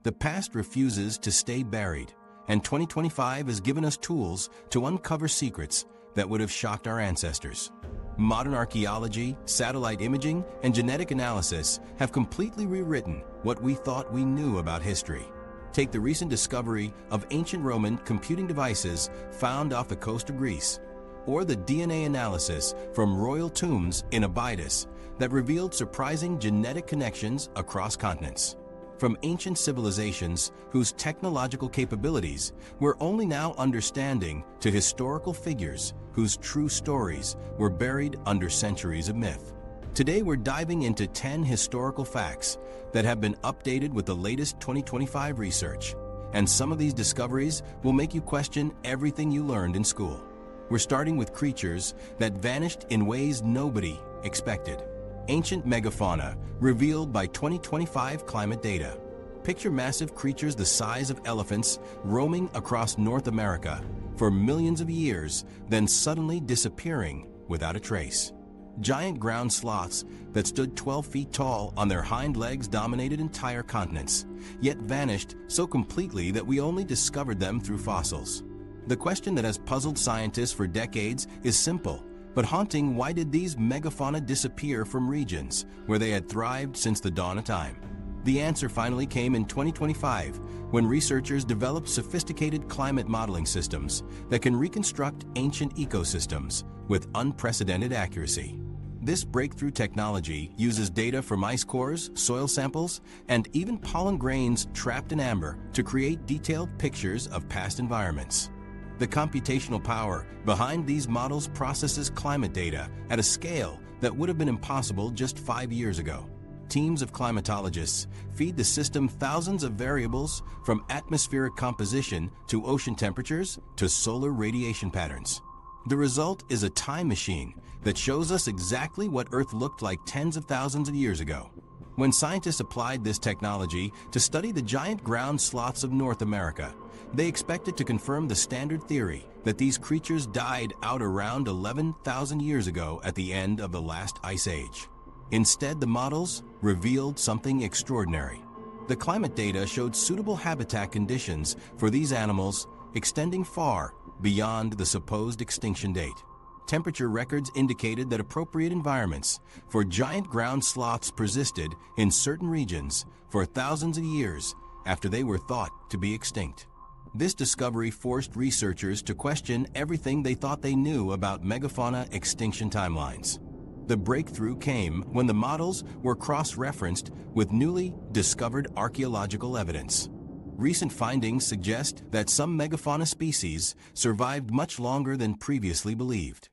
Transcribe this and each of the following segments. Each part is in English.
The past refuses to stay buried, and 2025 has given us tools to uncover secrets that would have shocked our ancestors. Modern archaeology, satellite imaging, and genetic analysis have completely rewritten what we thought we knew about history. Take the recent discovery of ancient Roman computing devices found off the coast of Greece, or the DNA analysis from royal tombs in Abydos that revealed surprising genetic connections across continents. From ancient civilizations whose technological capabilities we're only now understanding to historical figures whose true stories were buried under centuries of myth. Today we're diving into 10 historical facts that have been updated with the latest 2025 research, and some of these discoveries will make you question everything you learned in school. We're starting with creatures that vanished in ways nobody expected. Ancient megafauna revealed by 2025 climate data. Picture massive creatures the size of elephants roaming across North America for millions of years, then suddenly disappearing without a trace. Giant ground sloths that stood 12 feet tall on their hind legs dominated entire continents, yet vanished so completely that we only discovered them through fossils. The question that has puzzled scientists for decades is simple, but haunting: why did these megafauna disappear from regions where they had thrived since the dawn of time? The answer finally came in 2025, when researchers developed sophisticated climate modeling systems that can reconstruct ancient ecosystems with unprecedented accuracy. This breakthrough technology uses data from ice cores, soil samples, and even pollen grains trapped in amber to create detailed pictures of past environments. The computational power behind these models processes climate data at a scale that would have been impossible just 5 years ago. Teams of climatologists feed the system thousands of variables, from atmospheric composition to ocean temperatures to solar radiation patterns. The result is a time machine that shows us exactly what Earth looked like tens of thousands of years ago. When scientists applied this technology to study the giant ground sloths of North America, they expected to confirm the standard theory that these creatures died out around 11,000 years ago at the end of the last ice age. Instead, the models revealed something extraordinary. The climate data showed suitable habitat conditions for these animals extending far beyond the supposed extinction date. Temperature records indicated that appropriate environments for giant ground sloths persisted in certain regions for thousands of years after they were thought to be extinct. This discovery forced researchers to question everything they thought they knew about megafauna extinction timelines. The breakthrough came when the models were cross-referenced with newly discovered archaeological evidence. Recent findings suggest that some megafauna species survived much longer than previously believed.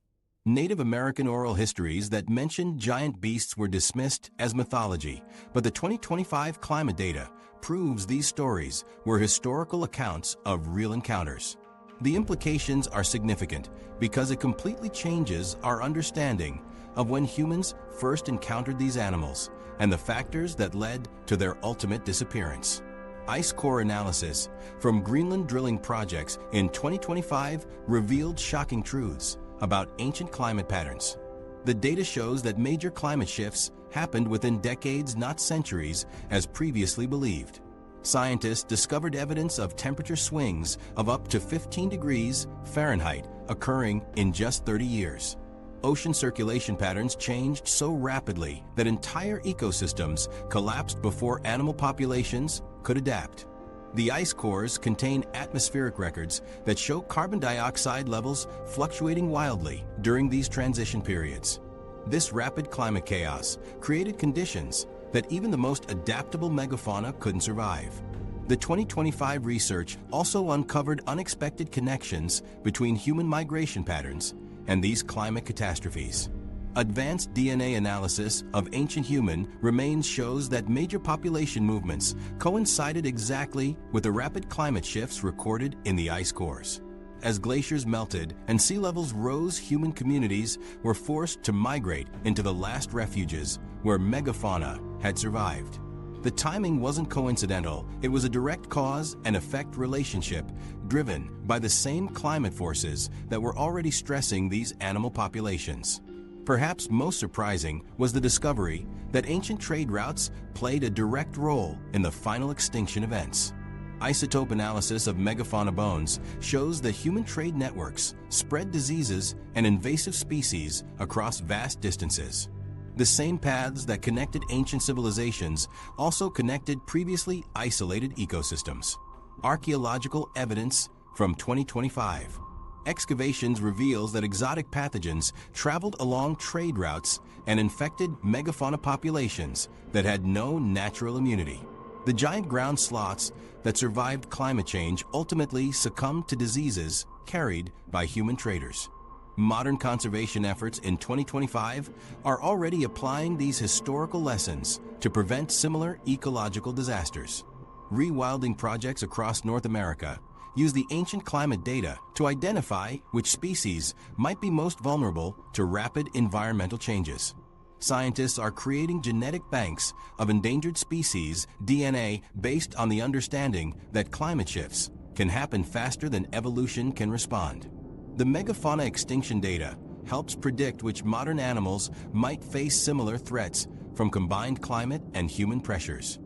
Native American oral histories that mentioned giant beasts were dismissed as mythology, but the 2025 climate data proves these stories were historical accounts of real encounters. The implications are significant because it completely changes our understanding of when humans first encountered these animals and the factors that led to their ultimate disappearance. Ice core analysis from Greenland drilling projects in 2025 revealed shocking truths about ancient climate patterns. The data shows that major climate shifts happened within decades, not centuries, as previously believed. Scientists discovered evidence of temperature swings of up to 15 degrees Fahrenheit occurring in just 30 years. Ocean circulation patterns changed so rapidly that entire ecosystems collapsed before animal populations could adapt. The ice cores contain atmospheric records that show carbon dioxide levels fluctuating wildly during these transition periods. This rapid climate chaos created conditions that even the most adaptable megafauna couldn't survive. The 2025 research also uncovered unexpected connections between human migration patterns and these climate catastrophes. Advanced DNA analysis of ancient human remains shows that major population movements coincided exactly with the rapid climate shifts recorded in the ice cores. As glaciers melted and sea levels rose, human communities were forced to migrate into the last refuges where megafauna had survived. The timing wasn't coincidental, it was a direct cause and effect relationship driven by the same climate forces that were already stressing these animal populations. Perhaps most surprising was the discovery that ancient trade routes played a direct role in the final extinction events. Isotope analysis of Megafauna bones shows that human trade networks spread diseases and invasive species across vast distances. The same paths that connected ancient civilizations also connected previously isolated ecosystems. Archaeological evidence from 2025. Excavations reveals that exotic pathogens traveled along trade routes and infected megafauna populations that had no natural immunity. The giant ground sloths that survived climate change ultimately succumbed to diseases carried by human traders. Modern conservation efforts in 2025 are already applying these historical lessons to prevent similar ecological disasters. Rewilding projects across North America use the ancient climate data to identify which species might be most vulnerable to rapid environmental changes. Scientists are creating genetic banks of endangered species DNA based on the understanding that climate shifts can happen faster than evolution can respond. The megafauna extinction data helps predict which modern animals might face similar threats from combined climate and human pressures.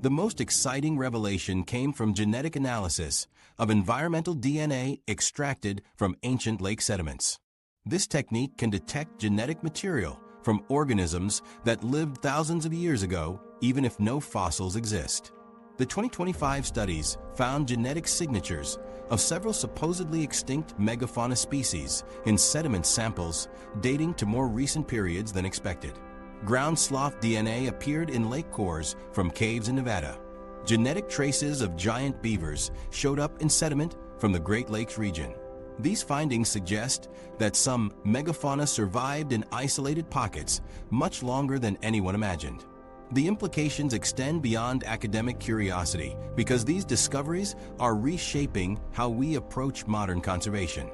The most exciting revelation came from genetic analysis of environmental DNA extracted from ancient lake sediments. This technique can detect genetic material from organisms that lived thousands of years ago, even if no fossils exist. The 2025 studies found genetic signatures of several supposedly extinct megafauna species in sediment samples dating to more recent periods than expected. Ground sloth DNA appeared in lake cores from caves in Nevada. Genetic traces of giant beavers showed up in sediment from the Great Lakes region. These findings suggest that some megafauna survived in isolated pockets much longer than anyone imagined. The implications extend beyond academic curiosity because these discoveries are reshaping how we approach modern conservation.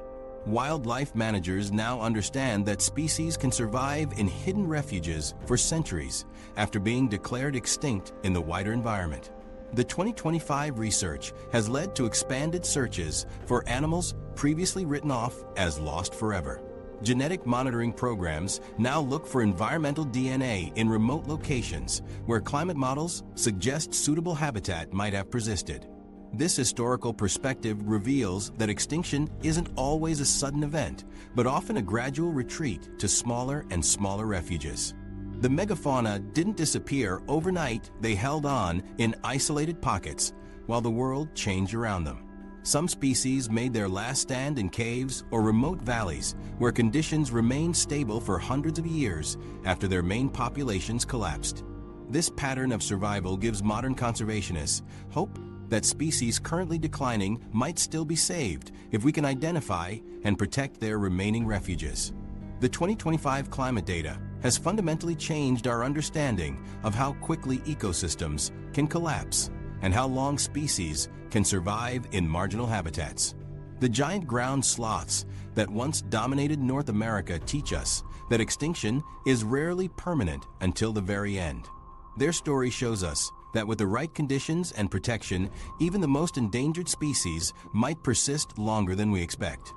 Wildlife managers now understand that species can survive in hidden refuges for centuries after being declared extinct in the wider environment. The 2025 research has led to expanded searches for animals previously written off as lost forever. Genetic monitoring programs now look for environmental DNA in remote locations where climate models suggest suitable habitat might have persisted. This historical perspective reveals that extinction isn't always a sudden event, but often a gradual retreat to smaller and smaller refuges. The megafauna didn't disappear overnight, they held on in isolated pockets while the world changed around them. Some species made their last stand in caves or remote valleys where conditions remained stable for hundreds of years after their main populations collapsed. This pattern of survival gives modern conservationists hope that species currently declining might still be saved if we can identify and protect their remaining refuges. The 2025 climate data has fundamentally changed our understanding of how quickly ecosystems can collapse and how long species can survive in marginal habitats. The giant ground sloths that once dominated North America teach us that extinction is rarely permanent until the very end. Their story shows us that with the right conditions and protection, even the most endangered species might persist longer than we expect.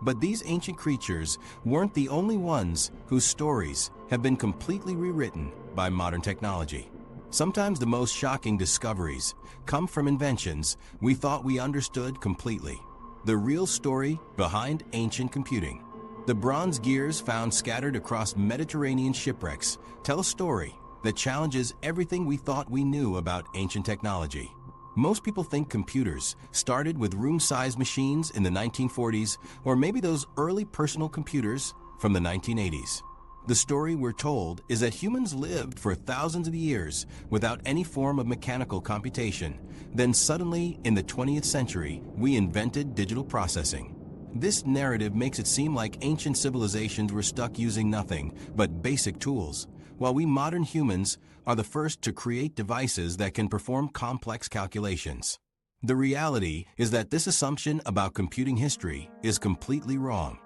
But these ancient creatures weren't the only ones whose stories have been completely rewritten by modern technology. Sometimes the most shocking discoveries come from inventions we thought we understood completely. The real story behind ancient computing. The bronze gears found scattered across Mediterranean shipwrecks tell a story that challenges everything we thought we knew about ancient technology. Most people think computers started with room-sized machines in the 1940s, or maybe those early personal computers from the 1980s. The story we're told is that humans lived for thousands of years without any form of mechanical computation. Then suddenly, in the 20th century, we invented digital processing. This narrative makes it seem like ancient civilizations were stuck using nothing but basic tools, while we modern humans are the first to create devices that can perform complex calculations. The reality is that this assumption about computing history is completely wrong.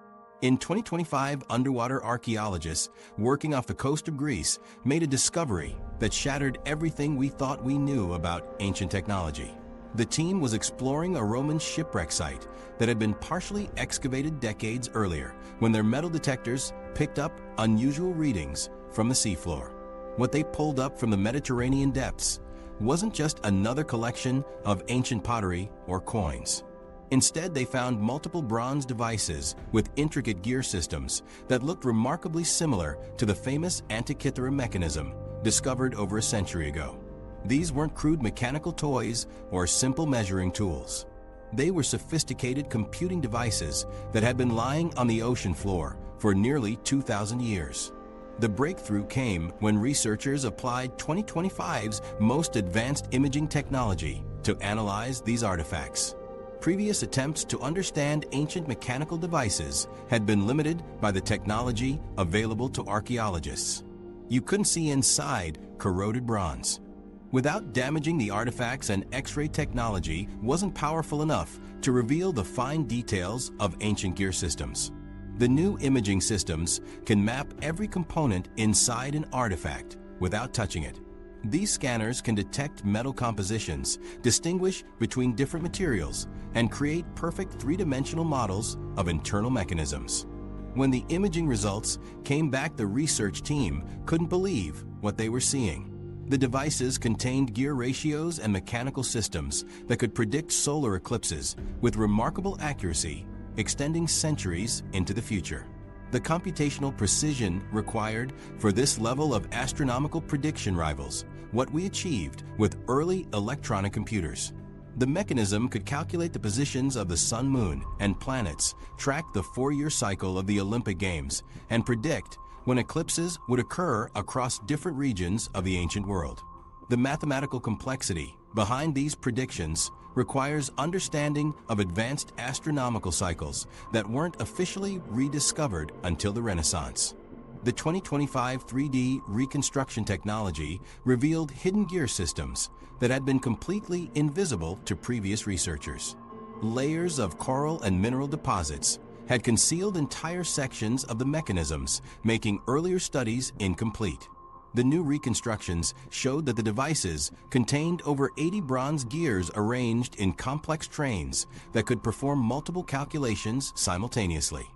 In 2025, underwater archaeologists working off the coast of Greece made a discovery that shattered everything we thought we knew about ancient technology. The team was exploring a Roman shipwreck site that had been partially excavated decades earlier when their metal detectors picked up unusual readings from the seafloor. What they pulled up from the Mediterranean depths wasn't just another collection of ancient pottery or coins. Instead, they found multiple bronze devices with intricate gear systems that looked remarkably similar to the famous Antikythera mechanism discovered over a century ago. These weren't crude mechanical toys or simple measuring tools. They were sophisticated computing devices that had been lying on the ocean floor for nearly 2,000 years. The breakthrough came when researchers applied 2025's most advanced imaging technology to analyze these artifacts. Previous attempts to understand ancient mechanical devices had been limited by the technology available to archaeologists. You couldn't see inside corroded bronze. Without damaging the artifacts, and X-ray technology wasn't powerful enough to reveal the fine details of ancient gear systems. The new imaging systems can map every component inside an artifact without touching it. These scanners can detect metal compositions, distinguish between different materials, and create perfect three-dimensional models of internal mechanisms. When the imaging results came back, the research team couldn't believe what they were seeing. The devices contained gear ratios and mechanical systems that could predict solar eclipses with remarkable accuracy, extending centuries into the future. The computational precision required for this level of astronomical prediction rivals what we achieved with early electronic computers. The mechanism could calculate the positions of the sun, moon, and planets, track the 4-year cycle of the Olympic Games, and predict when eclipses would occur across different regions of the ancient world. The mathematical complexity behind these predictions requires understanding of advanced astronomical cycles that weren't officially rediscovered until the Renaissance. The 2025 3D reconstruction technology revealed hidden gear systems that had been completely invisible to previous researchers. Layers of coral and mineral deposits had concealed entire sections of the mechanisms, making earlier studies incomplete. The new reconstructions showed that the devices contained over 80 bronze gears arranged in complex trains that could perform multiple calculations simultaneously.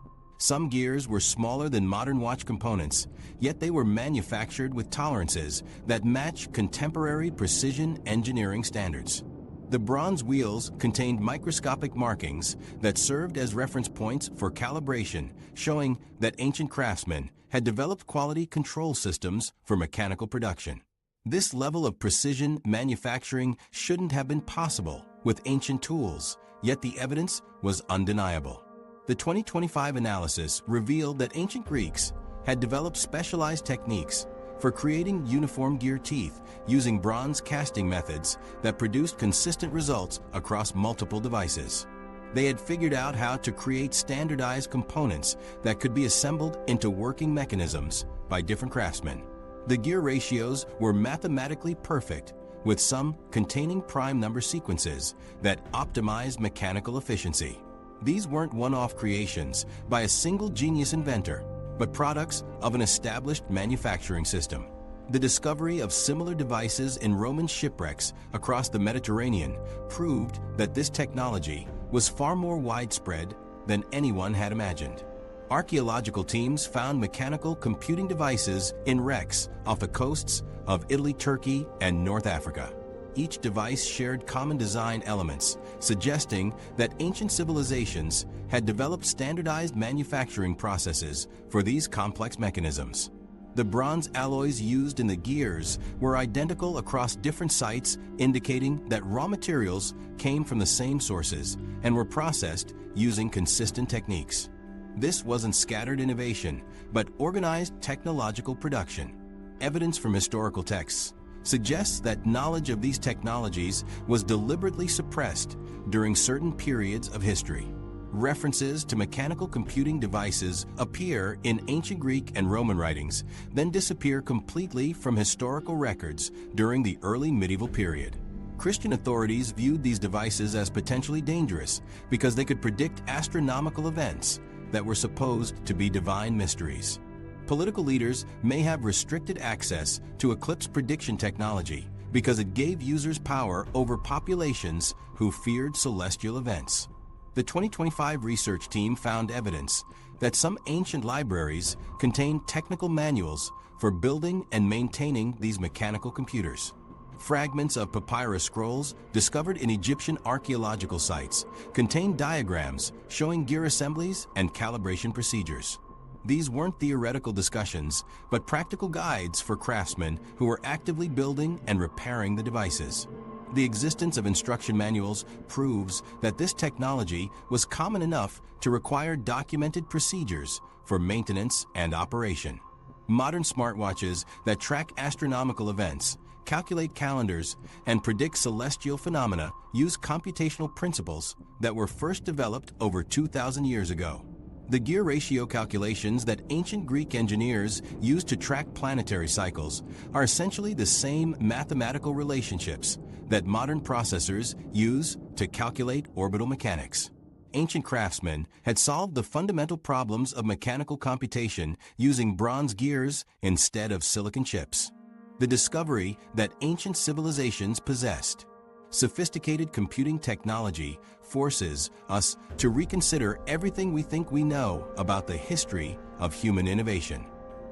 Some gears were smaller than modern watch components, yet they were manufactured with tolerances that match contemporary precision engineering standards. The bronze wheels contained microscopic markings that served as reference points for calibration, showing that ancient craftsmen had developed quality control systems for mechanical production. This level of precision manufacturing shouldn't have been possible with ancient tools, yet the evidence was undeniable. The 2025 analysis revealed that ancient Greeks had developed specialized techniques for creating uniform gear teeth using bronze casting methods that produced consistent results across multiple devices. They had figured out how to create standardized components that could be assembled into working mechanisms by different craftsmen. The gear ratios were mathematically perfect, with some containing prime number sequences that optimized mechanical efficiency. These weren't one-off creations by a single genius inventor, but products of an established manufacturing system. The discovery of similar devices in Roman shipwrecks across the Mediterranean proved that this technology was far more widespread than anyone had imagined. Archaeological teams found mechanical computing devices in wrecks off the coasts of Italy, Turkey, and North Africa. Each device shared common design elements, suggesting that ancient civilizations had developed standardized manufacturing processes for these complex mechanisms. The bronze alloys used in the gears were identical across different sites, indicating that raw materials came from the same sources and were processed using consistent techniques. This wasn't scattered innovation, but organized technological production. Evidence from historical texts suggests that knowledge of these technologies was deliberately suppressed during certain periods of history. References to mechanical computing devices appear in ancient Greek and Roman writings, then disappear completely from historical records during the early medieval period. Christian authorities viewed these devices as potentially dangerous because they could predict astronomical events that were supposed to be divine mysteries. Political leaders may have restricted access to eclipse prediction technology because it gave users power over populations who feared celestial events. The 2025 research team found evidence that some ancient libraries contain technical manuals for building and maintaining these mechanical computers. Fragments of papyrus scrolls discovered in Egyptian archaeological sites contain diagrams showing gear assemblies and calibration procedures. These weren't theoretical discussions, but practical guides for craftsmen who were actively building and repairing the devices. The existence of instruction manuals proves that this technology was common enough to require documented procedures for maintenance and operation. Modern smartwatches that track astronomical events, calculate calendars, and predict celestial phenomena use computational principles that were first developed over 2,000 years ago. The gear ratio calculations that ancient Greek engineers used to track planetary cycles are essentially the same mathematical relationships that modern processors use to calculate orbital mechanics. Ancient craftsmen had solved the fundamental problems of mechanical computation using bronze gears instead of silicon chips. The discovery that ancient civilizations possessed sophisticated computing technology forces us to reconsider everything we think we know about the history of human innovation.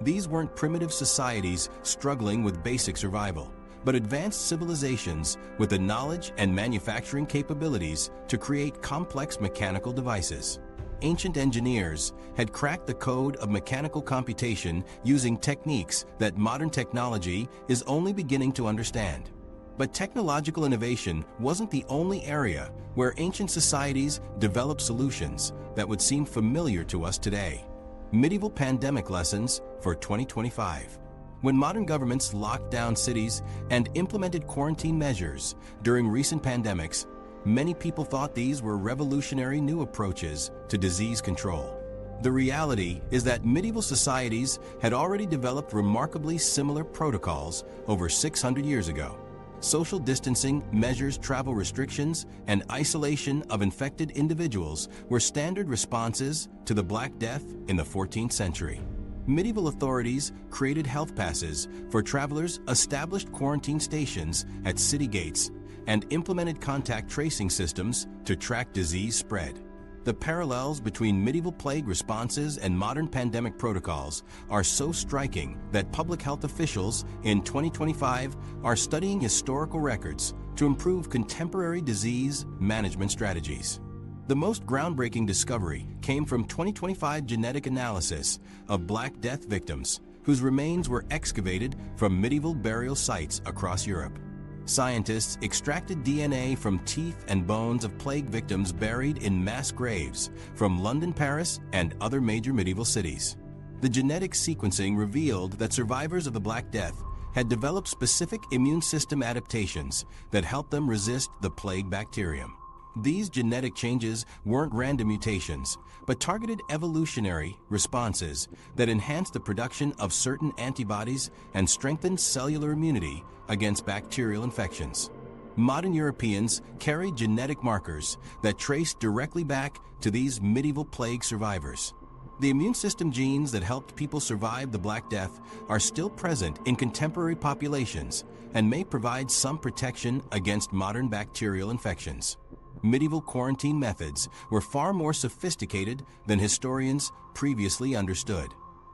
These weren't primitive societies struggling with basic survival, but advanced civilizations with the knowledge and manufacturing capabilities to create complex mechanical devices. Ancient engineers had cracked the code of mechanical computation using techniques that modern technology is only beginning to understand. But technological innovation wasn't the only area where ancient societies developed solutions that would seem familiar to us today. Medieval pandemic lessons for 2025. When modern governments locked down cities and implemented quarantine measures during recent pandemics, many people thought these were revolutionary new approaches to disease control. The reality is that medieval societies had already developed remarkably similar protocols over 600 years ago. Social distancing measures, travel restrictions, and isolation of infected individuals were standard responses to the Black Death in the 14th century. Medieval authorities created health passes for travelers, established quarantine stations at city gates, and implemented contact tracing systems to track disease spread. The parallels between medieval plague responses and modern pandemic protocols are so striking that public health officials in 2025 are studying historical records to improve contemporary disease management strategies. The most groundbreaking discovery came from 2025 genetic analysis of Black Death victims whose remains were excavated from medieval burial sites across Europe. Scientists extracted DNA from teeth and bones of plague victims buried in mass graves from London, Paris, and other major medieval cities. The genetic sequencing revealed that survivors of the Black Death had developed specific immune system adaptations that helped them resist the plague bacterium. These genetic changes weren't random mutations, but targeted evolutionary responses that enhanced the production of certain antibodies and strengthened cellular immunity against bacterial infections. Modern Europeans carried genetic markers that traced directly back to these medieval plague survivors. The immune system genes that helped people survive the Black Death are still present in contemporary populations and may provide some protection against modern bacterial infections. Medieval quarantine methods were far more sophisticated than historians previously understood.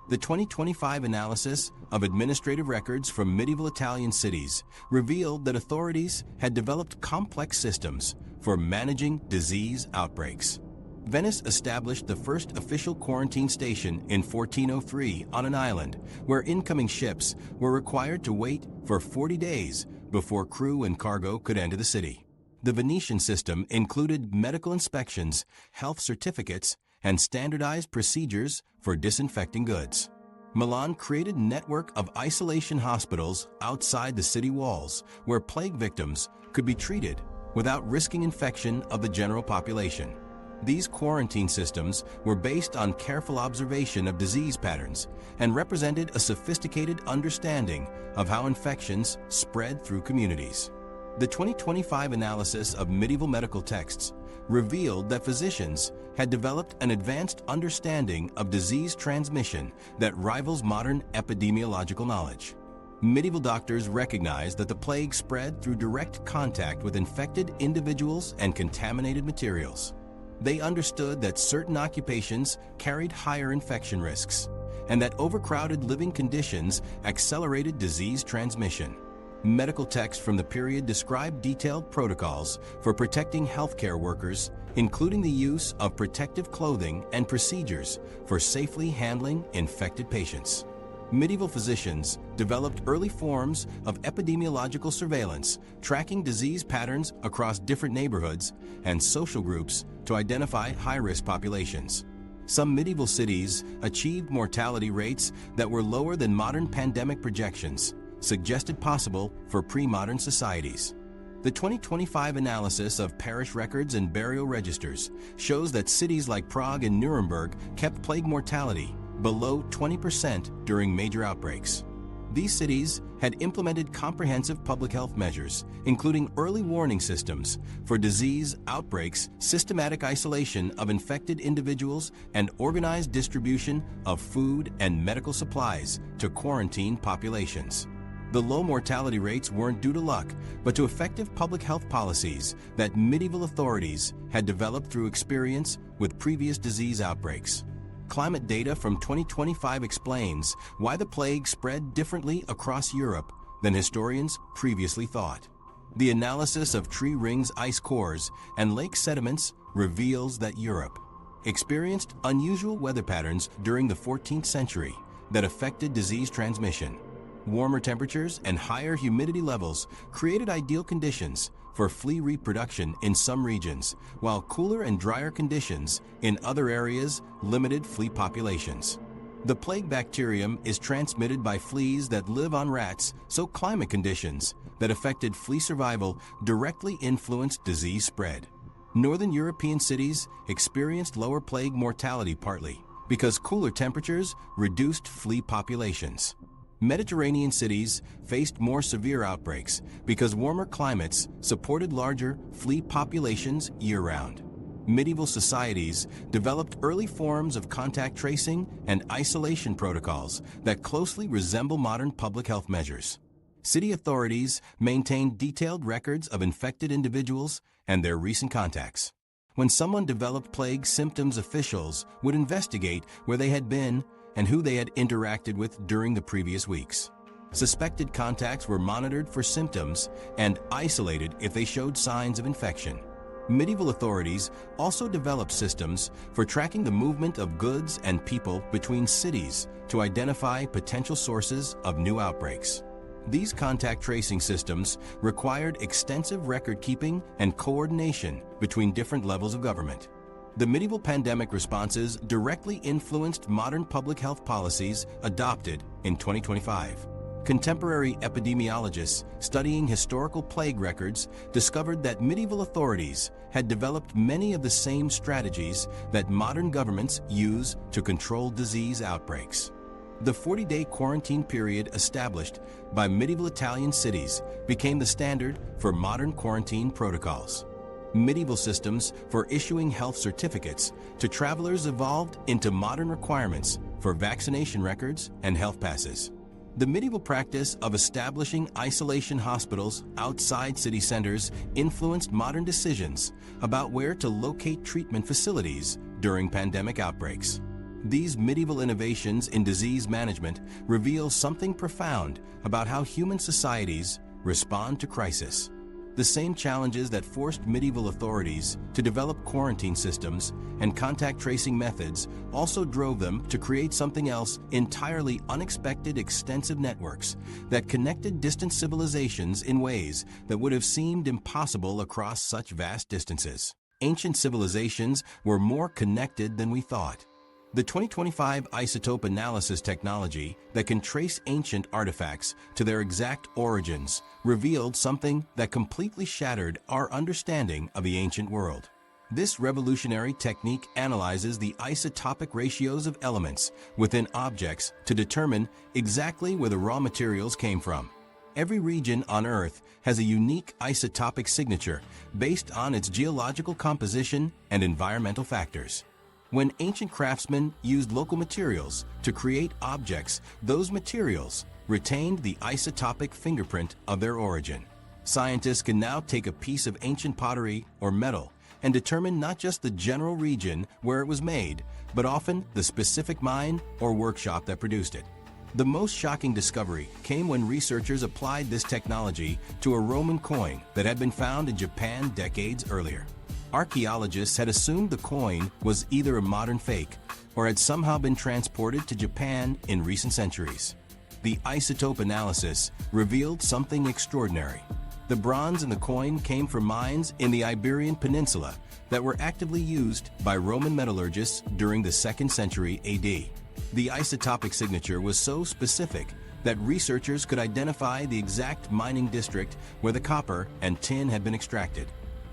The 2025 analysis of administrative records from medieval Italian cities revealed that authorities had developed complex systems for managing disease outbreaks. Venice established the first official quarantine station in 1403 on an island where incoming ships were required to wait for 40 days before crew and cargo could enter the city. The Venetian system included medical inspections, health certificates, and standardized procedures for disinfecting goods. Milan created a network of isolation hospitals outside the city walls where plague victims could be treated without risking infection of the general population. These quarantine systems were based on careful observation of disease patterns and represented a sophisticated understanding of how infections spread through communities. The 2025 analysis of medieval medical texts revealed that physicians had developed an advanced understanding of disease transmission that rivals modern epidemiological knowledge. Medieval doctors recognized that the plague spread through direct contact with infected individuals and contaminated materials. They understood that certain occupations carried higher infection risks, and that overcrowded living conditions accelerated disease transmission. Medical texts from the period describe detailed protocols for protecting healthcare workers, including the use of protective clothing and procedures for safely handling infected patients. Medieval physicians developed early forms of epidemiological surveillance, tracking disease patterns across different neighborhoods and social groups to identify high-risk populations. Some medieval cities achieved mortality rates that were lower than modern pandemic projections, suggested possible for pre-modern societies. The 2025 analysis of parish records and burial registers shows that cities like Prague and Nuremberg kept plague mortality below 20% during major outbreaks. These cities had implemented comprehensive public health measures, including early warning systems for disease outbreaks, systematic isolation of infected individuals, and organized distribution of food and medical supplies to quarantine populations. The low mortality rates weren't due to luck, but to effective public health policies that medieval authorities had developed through experience with previous disease outbreaks. Climate data from 2025 explains why the plague spread differently across Europe than historians previously thought. The analysis of tree rings ice cores and lake sediments reveals that Europe experienced unusual weather patterns during the 14th century that affected disease transmission. Warmer temperatures and higher humidity levels created ideal conditions for flea reproduction in some regions, while cooler and drier conditions in other areas limited flea populations. The plague bacterium is transmitted by fleas that live on rats, so climate conditions that affected flea survival directly influenced disease spread. Northern European cities experienced lower plague mortality partly because cooler temperatures reduced flea populations. Mediterranean cities faced more severe outbreaks because warmer climates supported larger flea populations year-round. Medieval societies developed early forms of contact tracing and isolation protocols that closely resemble modern public health measures. City authorities maintained detailed records of infected individuals and their recent contacts. When someone developed plague symptoms, officials would investigate where they had been and who they had interacted with during the previous weeks. Suspected contacts were monitored for symptoms and isolated if they showed signs of infection. Medieval authorities also developed systems for tracking the movement of goods and people between cities to identify potential sources of new outbreaks. These contact tracing systems required extensive record keeping and coordination between different levels of government. The medieval pandemic responses directly influenced modern public health policies adopted in 2025. Contemporary epidemiologists studying historical plague records discovered that medieval authorities had developed many of the same strategies that modern governments use to control disease outbreaks. The 40-day quarantine period established by medieval Italian cities became the standard for modern quarantine protocols. Medieval systems for issuing health certificates to travelers evolved into modern requirements for vaccination records and health passes. The medieval practice of establishing isolation hospitals outside city centers influenced modern decisions about where to locate treatment facilities during pandemic outbreaks. These medieval innovations in disease management reveal something profound about how human societies respond to crisis. The same challenges that forced medieval authorities to develop quarantine systems and contact tracing methods also drove them to create something else entirely unexpected: extensive networks that connected distant civilizations in ways that would have seemed impossible across such vast distances. Ancient civilizations were more connected than we thought. The 2025 isotope analysis technology that can trace ancient artifacts to their exact origins revealed something that completely shattered our understanding of the ancient world. This revolutionary technique analyzes the isotopic ratios of elements within objects to determine exactly where the raw materials came from. Every region on Earth has a unique isotopic signature based on its geological composition and environmental factors. When ancient craftsmen used local materials to create objects, those materials retained the isotopic fingerprint of their origin. Scientists can now take a piece of ancient pottery or metal and determine not just the general region where it was made, but often the specific mine or workshop that produced it. The most shocking discovery came when researchers applied this technology to a Roman coin that had been found in Japan decades earlier. Archaeologists had assumed the coin was either a modern fake or had somehow been transported to Japan in recent centuries. The isotope analysis revealed something extraordinary. The bronze in the coin came from mines in the Iberian Peninsula that were actively used by Roman metallurgists during the 2nd century AD. The isotopic signature was so specific that researchers could identify the exact mining district where the copper and tin had been extracted.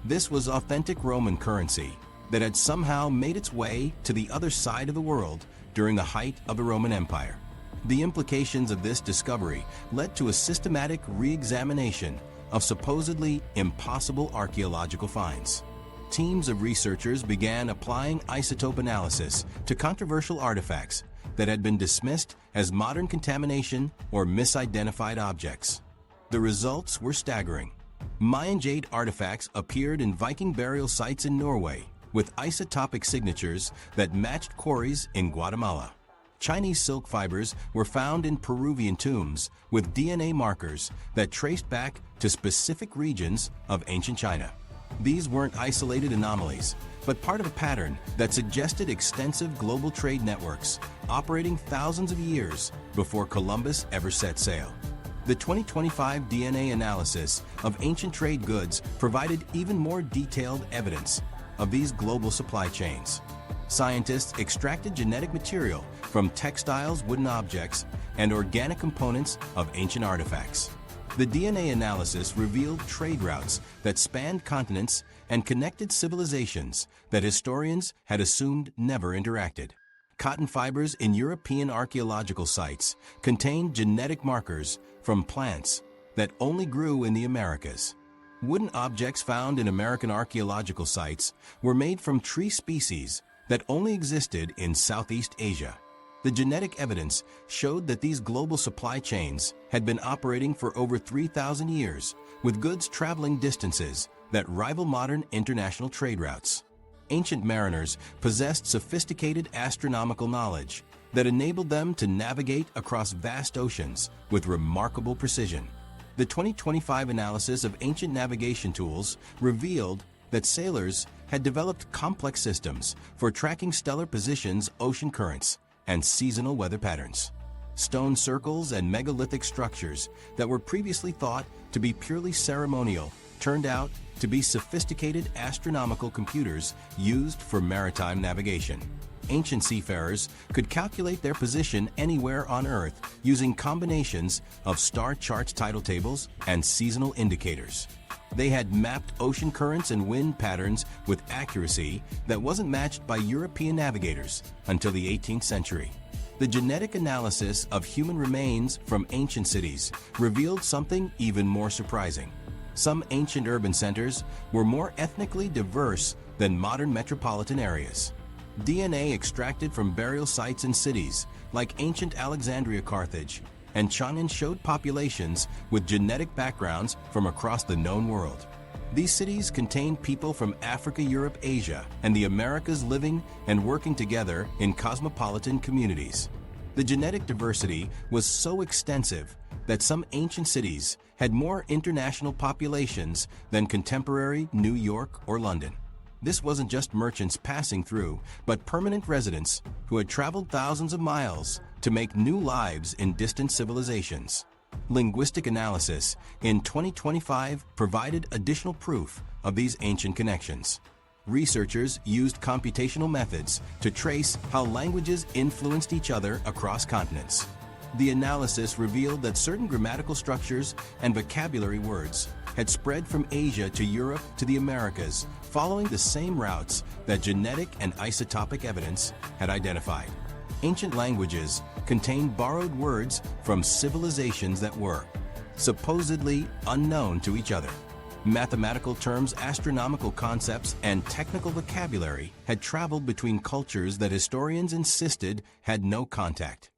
This was authentic Roman currency that had somehow made its way to the other side of the world during the height of the Roman Empire. The implications of this discovery led to a systematic re-examination of supposedly impossible archaeological finds. Teams of researchers began applying isotope analysis to controversial artifacts that had been dismissed as modern contamination or misidentified objects. The results were staggering. Mayan jade artifacts appeared in Viking burial sites in Norway with isotopic signatures that matched quarries in Guatemala. Chinese silk fibers were found in Peruvian tombs with DNA markers that traced back to specific regions of ancient China. These weren't isolated anomalies, but part of a pattern that suggested extensive global trade networks operating thousands of years before Columbus ever set sail. The 2025 DNA analysis of ancient trade goods provided even more detailed evidence of these global supply chains. Scientists extracted genetic material from textiles, wooden objects, and organic components of ancient artifacts. The DNA analysis revealed trade routes that spanned continents and connected civilizations that historians had assumed never interacted. Cotton fibers in European archaeological sites contained genetic markers from plants that only grew in the Americas. Wooden objects found in American archaeological sites were made from tree species that only existed in Southeast Asia. The genetic evidence showed that these global supply chains had been operating for over 3,000 years, with goods traveling distances that rival modern international trade routes. Ancient mariners possessed sophisticated astronomical knowledge that enabled them to navigate across vast oceans with remarkable precision. The 2025 analysis of ancient navigation tools revealed that sailors had developed complex systems for tracking stellar positions, ocean currents, and seasonal weather patterns. Stone circles and megalithic structures that were previously thought to be purely ceremonial turned out to be sophisticated astronomical computers used for maritime navigation. Ancient seafarers could calculate their position anywhere on Earth using combinations of star charts, tidal tables, and seasonal indicators. They had mapped ocean currents and wind patterns with accuracy that wasn't matched by European navigators until the 18th century. The genetic analysis of human remains from ancient cities revealed something even more surprising. Some ancient urban centers were more ethnically diverse than modern metropolitan areas. DNA extracted from burial sites in cities like ancient Alexandria, Carthage, and Chang'an showed populations with genetic backgrounds from across the known world. These cities contained people from Africa, Europe, Asia, and the Americas living and working together in cosmopolitan communities. The genetic diversity was so extensive that some ancient cities had more international populations than contemporary New York or London. This wasn't just merchants passing through, but permanent residents who had traveled thousands of miles to make new lives in distant civilizations. Linguistic analysis in 2025 provided additional proof of these ancient connections. Researchers used computational methods to trace how languages influenced each other across continents. The analysis revealed that certain grammatical structures and vocabulary words had spread from Asia to Europe to the Americas, following the same routes that genetic and isotopic evidence had identified. Ancient languages contained borrowed words from civilizations that were supposedly unknown to each other. Mathematical terms, astronomical concepts, and technical vocabulary had traveled between cultures that historians insisted had no contact.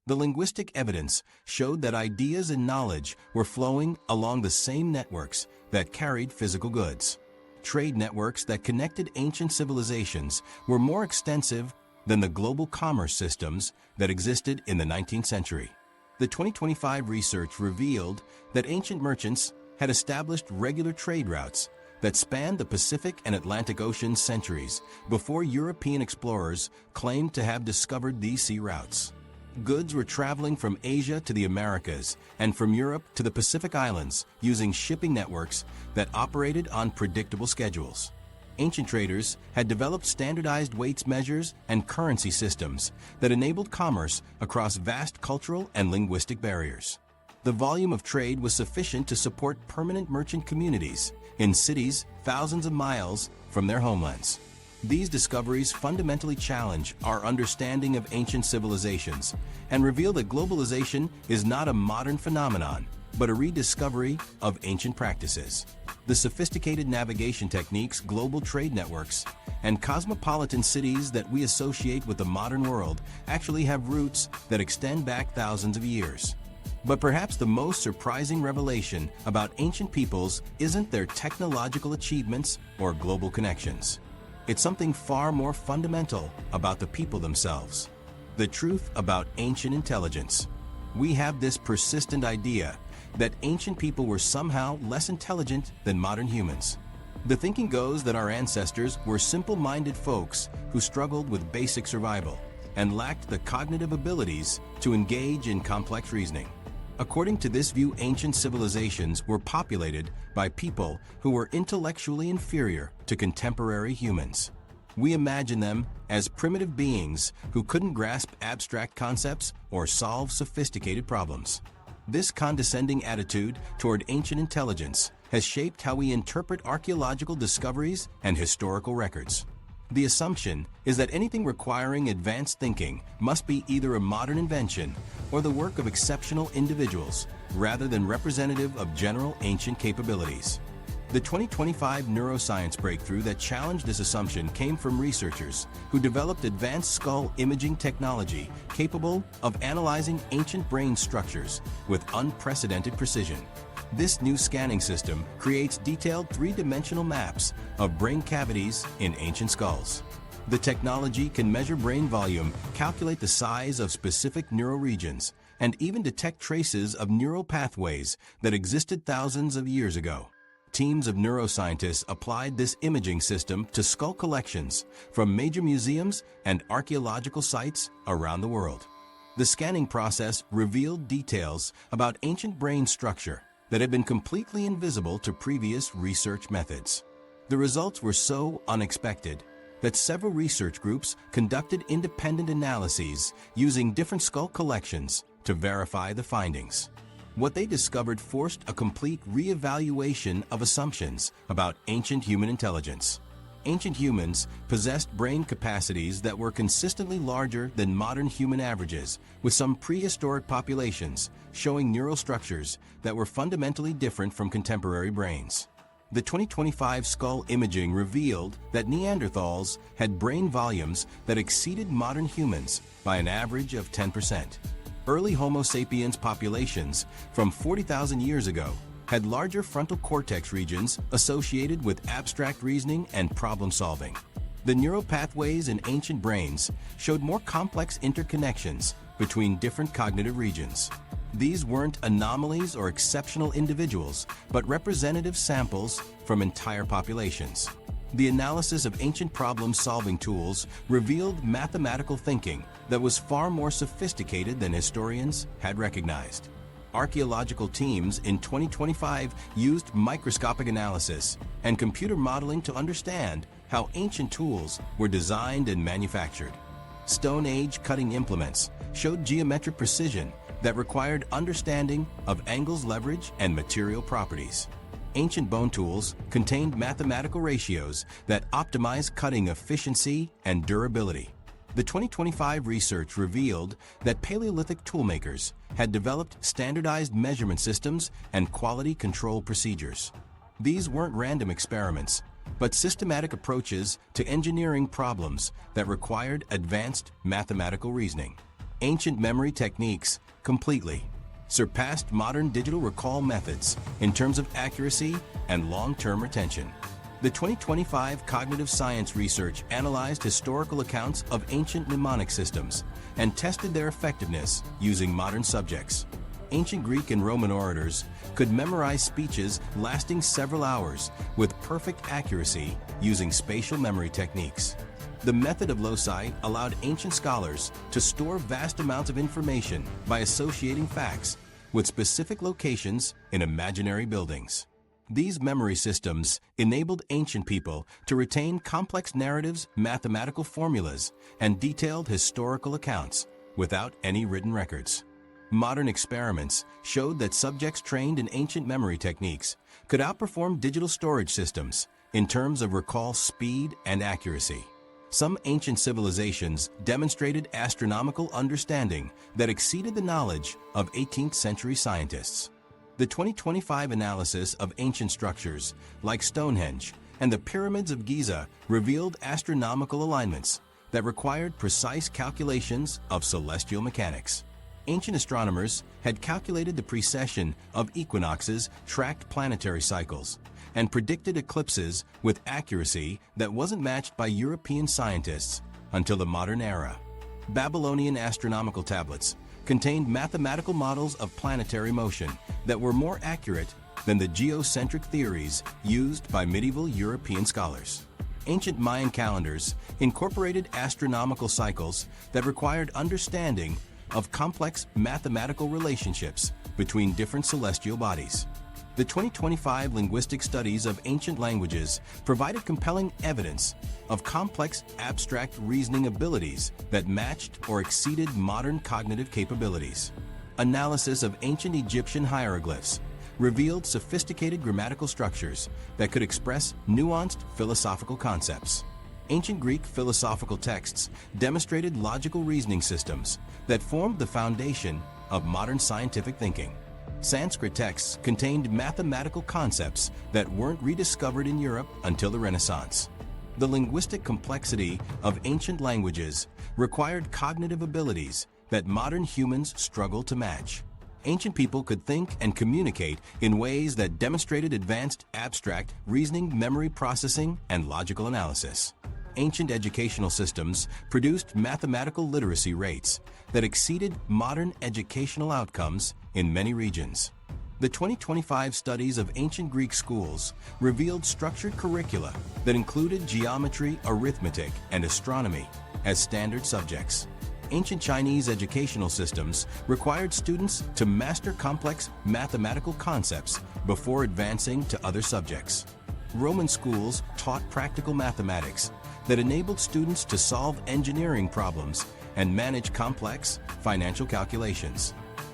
The linguistic evidence showed that ideas and knowledge were flowing along the same networks that carried physical goods. Trade networks that connected ancient civilizations were more extensive than the global commerce systems that existed in the 19th century. The 2025 research revealed that ancient merchants had established regular trade routes that spanned the Pacific and Atlantic Oceans centuries before European explorers claimed to have discovered these sea routes. Goods were traveling from Asia to the Americas and from Europe to the Pacific Islands using shipping networks that operated on predictable schedules. Ancient traders had developed standardized weights measures and currency systems that enabled commerce across vast cultural and linguistic barriers. The volume of trade was sufficient to support permanent merchant communities in cities thousands of miles from their homelands. These discoveries fundamentally challenge our understanding of ancient civilizations and reveal that globalization is not a modern phenomenon, but a rediscovery of ancient practices. The sophisticated navigation techniques, global trade networks, and cosmopolitan cities that we associate with the modern world actually have roots that extend back thousands of years. But perhaps the most surprising revelation about ancient peoples isn't their technological achievements or global connections. It's something far more fundamental about the people themselves. The truth about ancient intelligence. We have this persistent idea that ancient people were somehow less intelligent than modern humans. The thinking goes that our ancestors were simple-minded folks who struggled with basic survival and lacked the cognitive abilities to engage in complex reasoning. According to this view, ancient civilizations were populated by people who were intellectually inferior to contemporary humans. We imagine them as primitive beings who couldn't grasp abstract concepts or solve sophisticated problems. This condescending attitude toward ancient intelligence has shaped how we interpret archaeological discoveries and historical records. The assumption is that anything requiring advanced thinking must be either a modern invention or the work of exceptional individuals, rather than representative of general ancient capabilities. The 2025 neuroscience breakthrough that challenged this assumption came from researchers who developed advanced skull imaging technology capable of analyzing ancient brain structures with unprecedented precision. This new scanning system creates detailed three-dimensional maps of brain cavities in ancient skulls. The technology can measure brain volume, calculate the size of specific neural regions, and even detect traces of neural pathways that existed thousands of years ago. Teams of neuroscientists applied this imaging system to skull collections from major museums and archaeological sites around the world. The scanning process revealed details about ancient brain structure that had been completely invisible to previous research methods. The results were so unexpected that several research groups conducted independent analyses using different skull collections to verify the findings. What they discovered forced a complete reevaluation of assumptions about ancient human intelligence. Ancient humans possessed brain capacities that were consistently larger than modern human averages, with some prehistoric populations showing neural structures that were fundamentally different from contemporary brains. The 2025 skull imaging revealed that Neanderthals had brain volumes that exceeded modern humans by an average of 10%. Early Homo sapiens populations from 40,000 years ago had larger frontal cortex regions associated with abstract reasoning and problem solving. The neural pathways in ancient brains showed more complex interconnections between different cognitive regions. These weren't anomalies or exceptional individuals, but representative samples from entire populations. The analysis of ancient problem-solving tools revealed mathematical thinking that was far more sophisticated than historians had recognized. Archaeological teams in 2025 used microscopic analysis and computer modeling to understand how ancient tools were designed and manufactured. Stone Age cutting implements showed geometric precision that required understanding of angles, leverage, and material properties. Ancient bone tools contained mathematical ratios that optimize cutting efficiency and durability. The 2025 research revealed that Paleolithic toolmakers had developed standardized measurement systems and quality control procedures. These weren't random experiments, but systematic approaches to engineering problems that required advanced mathematical reasoning. ancient memory techniques completely, surpassed modern digital recall methods in terms of accuracy and long-term retention. The 2025 Cognitive Science research analyzed historical accounts of ancient mnemonic systems and tested their effectiveness using modern subjects. Ancient Greek and Roman orators could memorize speeches lasting several hours with perfect accuracy using spatial memory techniques. The method of loci allowed ancient scholars to store vast amounts of information by associating facts with specific locations in imaginary buildings. These memory systems enabled ancient people to retain complex narratives, mathematical formulas, and detailed historical accounts without any written records. Modern experiments showed that subjects trained in ancient memory techniques could outperform digital storage systems in terms of recall speed and accuracy. Some ancient civilizations demonstrated astronomical understanding that exceeded the knowledge of 18th century scientists. The 2025 analysis of ancient structures like Stonehenge and the pyramids of Giza revealed astronomical alignments that required precise calculations of celestial mechanics. Ancient astronomers had calculated the precession of equinoxes, tracked planetary cycles, and predicted eclipses with accuracy that wasn't matched by European scientists until the modern era. Babylonian astronomical tablets contained mathematical models of planetary motion that were more accurate than the geocentric theories used by medieval European scholars. Ancient Mayan calendars incorporated astronomical cycles that required understanding of complex mathematical relationships between different celestial bodies. The 2025 linguistic studies of ancient languages provided compelling evidence of complex abstract reasoning abilities that matched or exceeded modern cognitive capabilities. Analysis of ancient Egyptian hieroglyphs revealed sophisticated grammatical structures that could express nuanced philosophical concepts. Ancient Greek philosophical texts demonstrated logical reasoning systems that formed the foundation of modern scientific thinking. Sanskrit texts contained mathematical concepts that weren't rediscovered in Europe until the Renaissance. The linguistic complexity of ancient languages required cognitive abilities that modern humans struggle to match. Ancient people could think and communicate in ways that demonstrated advanced abstract reasoning, memory processing, and logical analysis. Ancient educational systems produced mathematical literacy rates that exceeded modern educational outcomes in many regions. The 2025 studies of ancient Greek schools revealed structured curricula that included geometry, arithmetic, and astronomy as standard subjects. Ancient Chinese educational systems required students to master complex mathematical concepts before advancing to other subjects. Roman schools taught practical mathematics that enabled students to solve engineering problems and manage complex financial calculations.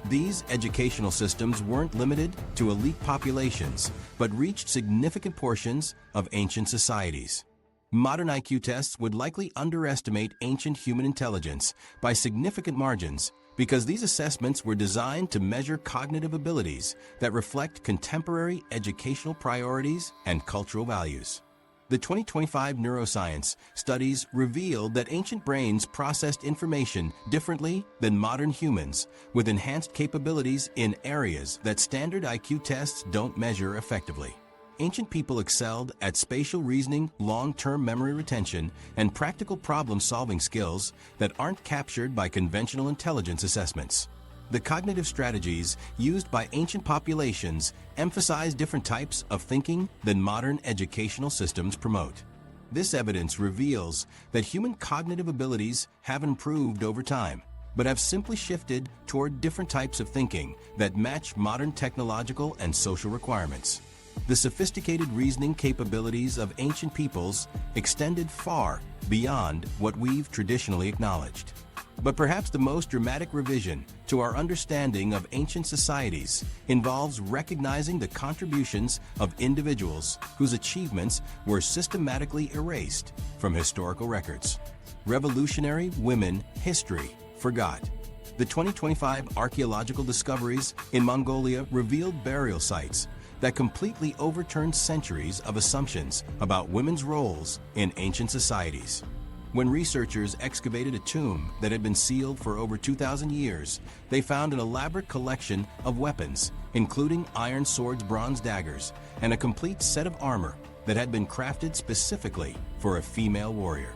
These educational systems weren't limited to elite populations, but reached significant portions of ancient societies. Modern IQ tests would likely underestimate ancient human intelligence by significant margins because these assessments were designed to measure cognitive abilities that reflect contemporary educational priorities and cultural values. The 2025 Neuroscience studies revealed that ancient brains processed information differently than modern humans, with enhanced capabilities in areas that standard IQ tests don't measure effectively. Ancient people excelled at spatial reasoning, long-term memory retention, and practical problem-solving skills that aren't captured by conventional intelligence assessments. The cognitive strategies used by ancient populations emphasize different types of thinking than modern educational systems promote. This evidence reveals that human cognitive abilities have improved over time, but have simply shifted toward different types of thinking that match modern technological and social requirements. The sophisticated reasoning capabilities of ancient peoples extended far beyond what we've traditionally acknowledged. But perhaps the most dramatic revision to our understanding of ancient societies involves recognizing the contributions of individuals whose achievements were systematically erased from historical records. Revolutionary women history forgot. The 2025 archaeological discoveries in Mongolia revealed burial sites that completely overturned centuries of assumptions about women's roles in ancient societies. When researchers excavated a tomb that had been sealed for over 2,000 years, they found an elaborate collection of weapons, including iron swords, bronze daggers, and a complete set of armor that had been crafted specifically for a female warrior.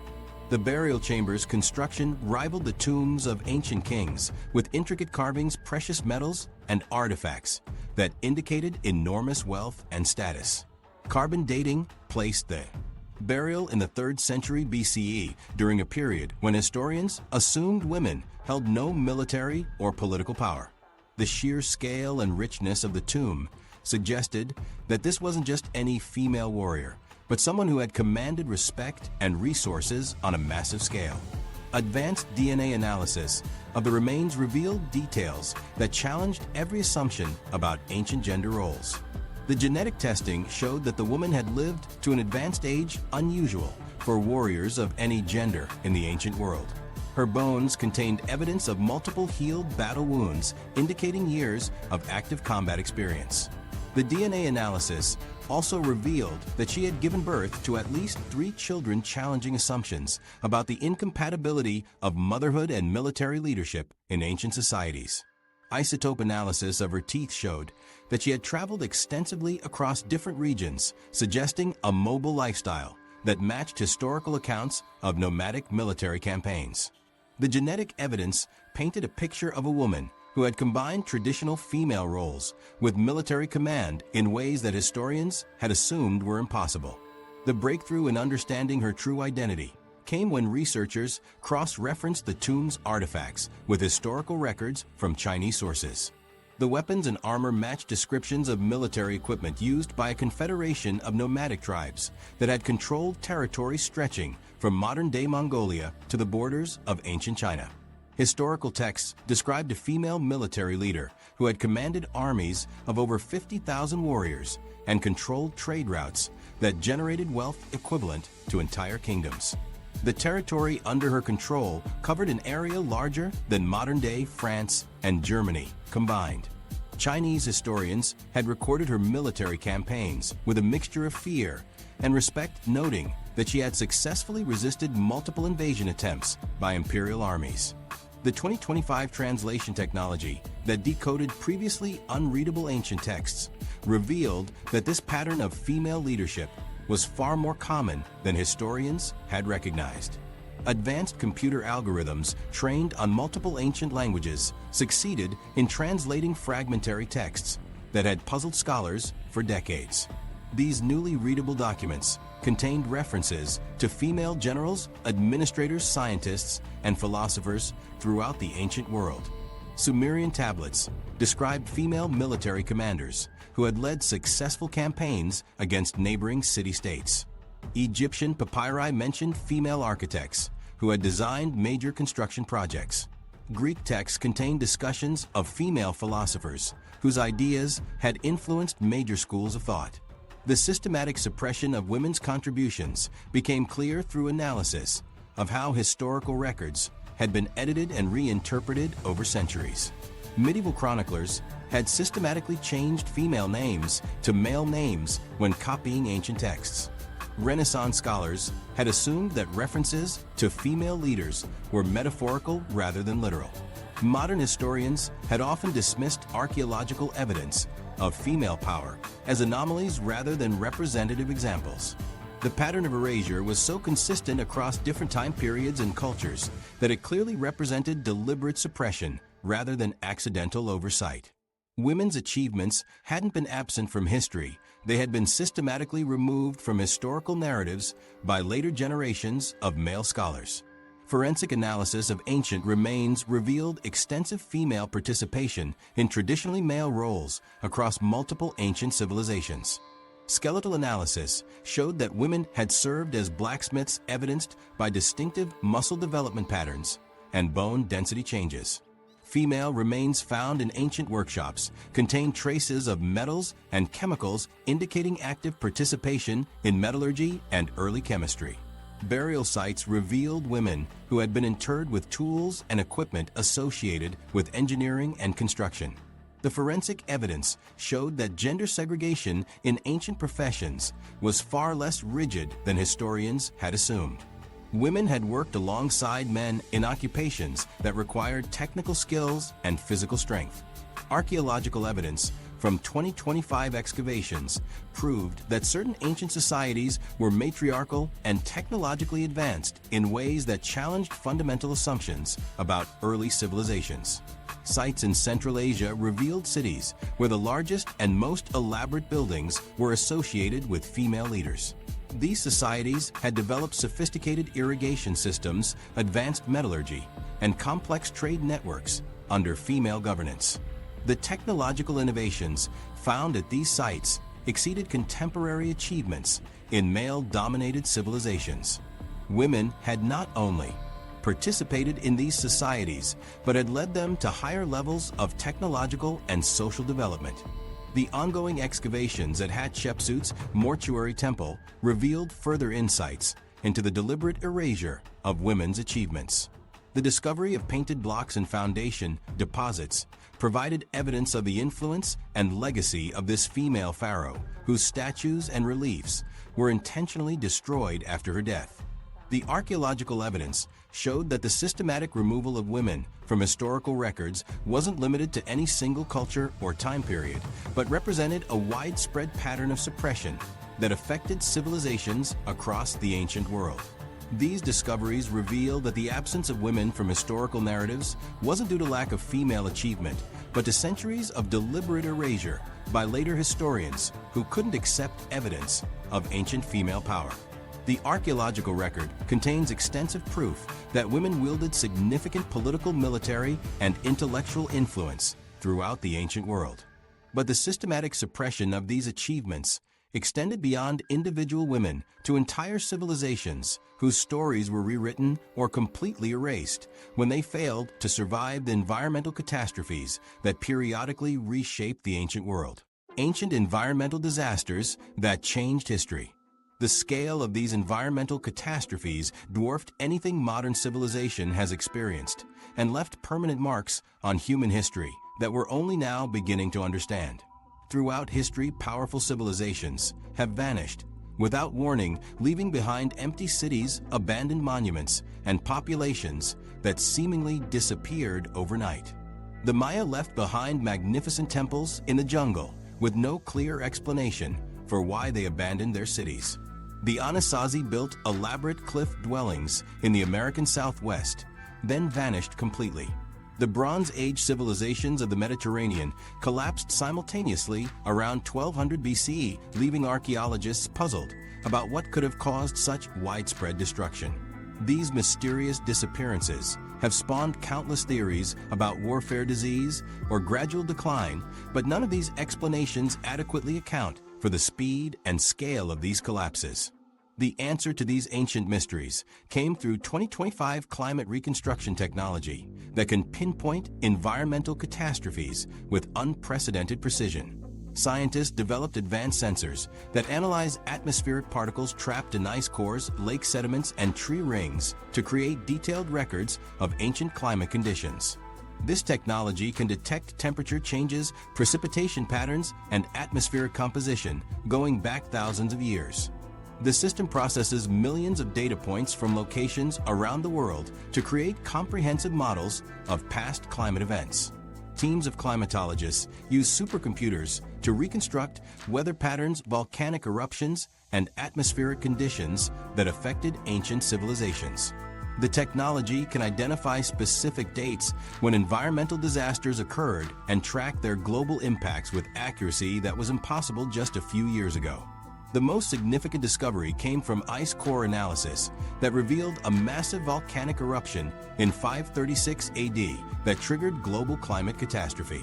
The burial chamber's construction rivaled the tombs of ancient kings, with intricate carvings, precious metals, and artifacts that indicated enormous wealth and status. Carbon dating placed the burial in the 3rd century BCE, during a period when historians assumed women held no military or political power. The sheer scale and richness of the tomb suggested that this wasn't just any female warrior, but someone who had commanded respect and resources on a massive scale. Advanced DNA analysis of the remains revealed details that challenged every assumption about ancient gender roles. The genetic testing showed that the woman had lived to an advanced age unusual for warriors of any gender in the ancient world. Her bones contained evidence of multiple healed battle wounds, indicating years of active combat experience. The DNA analysis also revealed that she had given birth to at least 3 children, challenging assumptions about the incompatibility of motherhood and military leadership in ancient societies. Isotope analysis of her teeth showed that she had traveled extensively across different regions, suggesting a mobile lifestyle that matched historical accounts of nomadic military campaigns. The genetic evidence painted a picture of a woman who had combined traditional female roles with military command in ways that historians had assumed were impossible. The breakthrough in understanding her true identity came when researchers cross-referenced the tomb's artifacts with historical records from Chinese sources. The weapons and armor matched descriptions of military equipment used by a confederation of nomadic tribes that had controlled territory stretching from modern-day Mongolia to the borders of ancient China. Historical texts described a female military leader who had commanded armies of over 50,000 warriors and controlled trade routes that generated wealth equivalent to entire kingdoms. The territory under her control covered an area larger than modern-day France and Germany combined. Chinese historians had recorded her military campaigns with a mixture of fear and respect, noting that she had successfully resisted multiple invasion attempts by imperial armies. The 2025 translation technology that decoded previously unreadable ancient texts revealed that this pattern of female leadership was far more common than historians had recognized. Advanced computer algorithms trained on multiple ancient languages succeeded in translating fragmentary texts that had puzzled scholars for decades. These newly readable documents contained references to female generals, administrators, scientists, and philosophers throughout the ancient world. Sumerian tablets described female military commanders who had led successful campaigns against neighboring city-states. Egyptian papyri mentioned female architects who had designed major construction projects. Greek texts contained discussions of female philosophers whose ideas had influenced major schools of thought. The systematic suppression of women's contributions became clear through analysis of how historical records had been edited and reinterpreted over centuries. Medieval chroniclers had systematically changed female names to male names when copying ancient texts. Renaissance scholars had assumed that references to female leaders were metaphorical rather than literal. Modern historians had often dismissed archaeological evidence of female power as anomalies rather than representative examples. The pattern of erasure was so consistent across different time periods and cultures that it clearly represented deliberate suppression rather than accidental oversight. Women's achievements hadn't been absent from history, they had been systematically removed from historical narratives by later generations of male scholars. Forensic analysis of ancient remains revealed extensive female participation in traditionally male roles across multiple ancient civilizations. Skeletal analysis showed that women had served as blacksmiths, evidenced by distinctive muscle development patterns and bone density changes. Female remains found in ancient workshops contain traces of metals and chemicals indicating active participation in metallurgy and early chemistry. Burial sites revealed women who had been interred with tools and equipment associated with engineering and construction. The forensic evidence showed that gender segregation in ancient professions was far less rigid than historians had assumed. Women had worked alongside men in occupations that required technical skills and physical strength. Archaeological evidence from 2025 excavations proved that certain ancient societies were matriarchal and technologically advanced in ways that challenged fundamental assumptions about early civilizations. Sites in Central Asia revealed cities where the largest and most elaborate buildings were associated with female leaders. These societies had developed sophisticated irrigation systems, advanced metallurgy, and complex trade networks under female governance. The technological innovations found at these sites exceeded contemporary achievements in male-dominated civilizations. Women had not only participated in these societies, but had led them to higher levels of technological and social development. The ongoing excavations at Hatshepsut's mortuary temple revealed further insights into the deliberate erasure of women's achievements. The discovery of painted blocks and foundation deposits provided evidence of the influence and legacy of this female pharaoh, whose statues and reliefs were intentionally destroyed after her death. The archaeological evidence showed that the systematic removal of women from historical records wasn't limited to any single culture or time period, but represented a widespread pattern of suppression that affected civilizations across the ancient world. These discoveries reveal that the absence of women from historical narratives wasn't due to lack of female achievement, but to centuries of deliberate erasure by later historians who couldn't accept evidence of ancient female power. The archaeological record contains extensive proof that women wielded significant political, military, and intellectual influence throughout the ancient world. But the systematic suppression of these achievements extended beyond individual women to entire civilizations whose stories were rewritten or completely erased when they failed to survive the environmental catastrophes that periodically reshaped the ancient world. Ancient environmental disasters that changed history. The scale of these environmental catastrophes dwarfed anything modern civilization has experienced and left permanent marks on human history that we're only now beginning to understand. Throughout history, powerful civilizations have vanished without warning, leaving behind empty cities, abandoned monuments, and populations that seemingly disappeared overnight. The Maya left behind magnificent temples in the jungle with no clear explanation for why they abandoned their cities. The Anasazi built elaborate cliff dwellings in the American Southwest, then vanished completely. The Bronze Age civilizations of the Mediterranean collapsed simultaneously around 1200 BCE, leaving archaeologists puzzled about what could have caused such widespread destruction. These mysterious disappearances have spawned countless theories about warfare, disease, or gradual decline, but none of these explanations adequately account for the speed and scale of these collapses. The answer to these ancient mysteries came through 2025 climate reconstruction technology that can pinpoint environmental catastrophes with unprecedented precision. Scientists developed advanced sensors that analyze atmospheric particles trapped in ice cores, lake sediments, and tree rings to create detailed records of ancient climate conditions. This technology can detect temperature changes, precipitation patterns, and atmospheric composition going back thousands of years. The system processes millions of data points from locations around the world to create comprehensive models of past climate events. Teams of climatologists use supercomputers to reconstruct weather patterns, volcanic eruptions, and atmospheric conditions that affected ancient civilizations. The technology can identify specific dates when environmental disasters occurred and track their global impacts with accuracy that was impossible just a few years ago. The most significant discovery came from ice core analysis that revealed a massive volcanic eruption in 536 AD that triggered global climate catastrophe.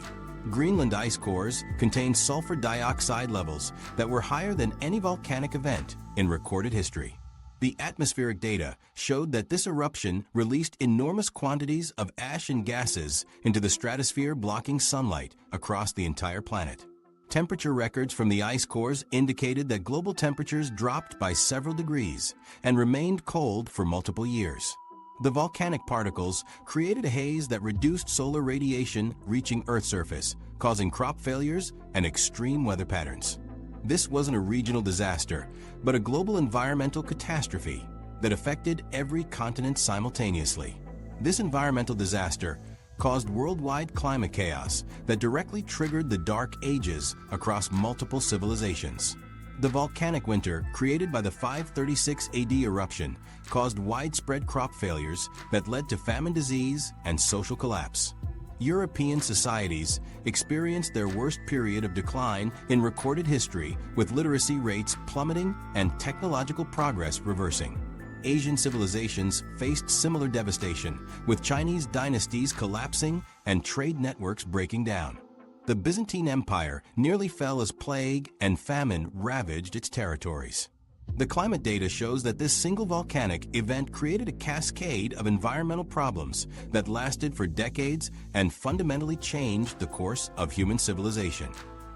Greenland ice cores contained sulfur dioxide levels that were higher than any volcanic event in recorded history. The atmospheric data showed that this eruption released enormous quantities of ash and gases into the stratosphere, blocking sunlight across the entire planet. Temperature records from the ice cores indicated that global temperatures dropped by several degrees and remained cold for multiple years. The volcanic particles created a haze that reduced solar radiation reaching Earth's surface, causing crop failures and extreme weather patterns. This wasn't a regional disaster, but a global environmental catastrophe that affected every continent simultaneously. This environmental disaster caused worldwide climate chaos that directly triggered the Dark Ages across multiple civilizations. The volcanic winter, created by the 536 AD eruption, caused widespread crop failures that led to famine, disease, and social collapse. European societies experienced their worst period of decline in recorded history, with literacy rates plummeting and technological progress reversing. Asian civilizations faced similar devastation, with Chinese dynasties collapsing and trade networks breaking down. The Byzantine Empire nearly fell as plague and famine ravaged its territories. The climate data shows that this single volcanic event created a cascade of environmental problems that lasted for decades and fundamentally changed the course of human civilization.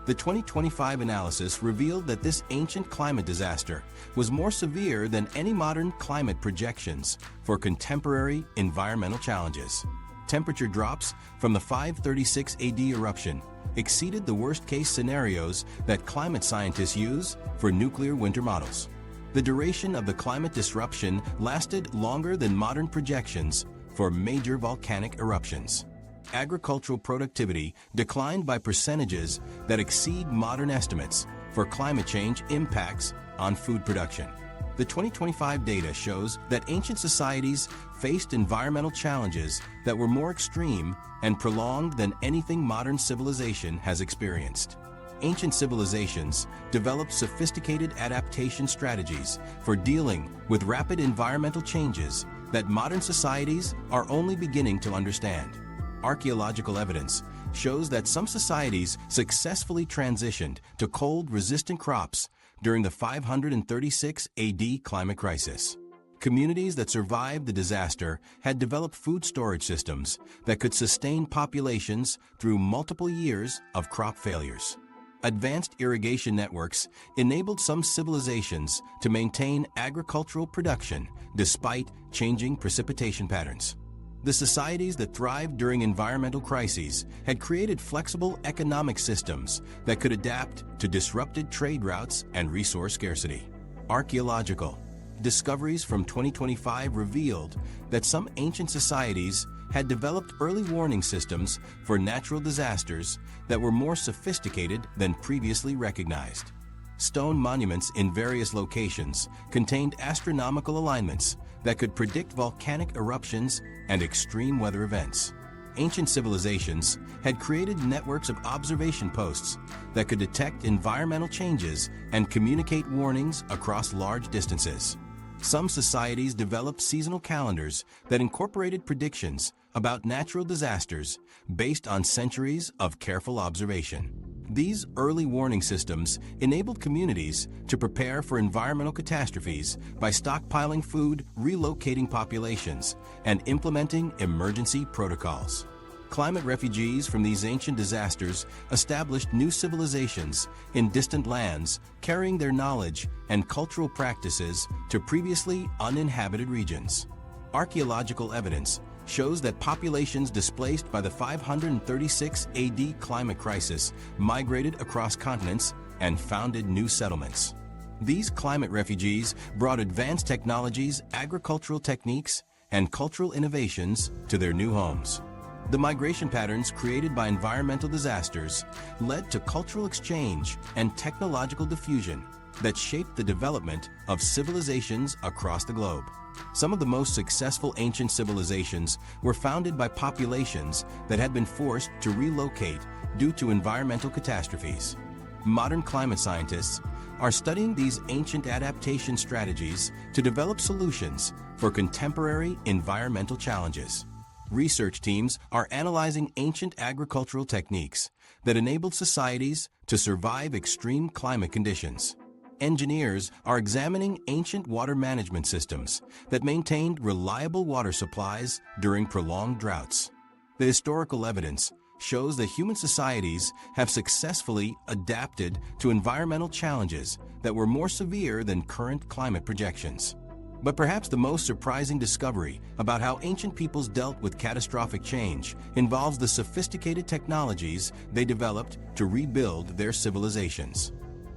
The 2025 analysis revealed that this ancient climate disaster was more severe than any modern climate projections for contemporary environmental challenges. Temperature drops from the 536 AD eruption exceeded the worst-case scenarios that climate scientists use for nuclear winter models. The duration of the climate disruption lasted longer than modern projections for major volcanic eruptions. Agricultural productivity declined by percentages that exceed modern estimates for climate change impacts on food production. The 2025 data shows that ancient societies faced environmental challenges that were more extreme and prolonged than anything modern civilization has experienced. Ancient civilizations developed sophisticated adaptation strategies for dealing with rapid environmental changes that modern societies are only beginning to understand. Archaeological evidence shows that some societies successfully transitioned to cold-resistant crops during the 536 AD climate crisis. Communities that survived the disaster had developed food storage systems that could sustain populations through multiple years of crop failures. Advanced irrigation networks enabled some civilizations to maintain agricultural production despite changing precipitation patterns. The societies that thrived during environmental crises had created flexible economic systems that could adapt to disrupted trade routes and resource scarcity. Archaeological discoveries from 2025 revealed that some ancient societies had developed early warning systems for natural disasters that were more sophisticated than previously recognized. Stone monuments in various locations contained astronomical alignments that could predict volcanic eruptions and extreme weather events. Ancient civilizations had created networks of observation posts that could detect environmental changes and communicate warnings across large distances. Some societies developed seasonal calendars that incorporated predictions about natural disasters based on centuries of careful observation. These early warning systems enabled communities to prepare for environmental catastrophes by stockpiling food, relocating populations, and implementing emergency protocols. Climate refugees from these ancient disasters established new civilizations in distant lands, carrying their knowledge and cultural practices to previously uninhabited regions. Archaeological evidence shows that populations displaced by the 536 AD climate crisis migrated across continents and founded new settlements. These climate refugees brought advanced technologies, agricultural techniques, and cultural innovations to their new homes. The migration patterns created by environmental disasters led to cultural exchange and technological diffusion that shaped the development of civilizations across the globe. Some of the most successful ancient civilizations were founded by populations that had been forced to relocate due to environmental catastrophes. Modern climate scientists are studying these ancient adaptation strategies to develop solutions for contemporary environmental challenges. Research teams are analyzing ancient agricultural techniques that enabled societies to survive extreme climate conditions. Engineers are examining ancient water management systems that maintained reliable water supplies during prolonged droughts. The historical evidence shows that human societies have successfully adapted to environmental challenges that were more severe than current climate projections. But perhaps the most surprising discovery about how ancient peoples dealt with catastrophic change involves the sophisticated technologies they developed to rebuild their civilizations.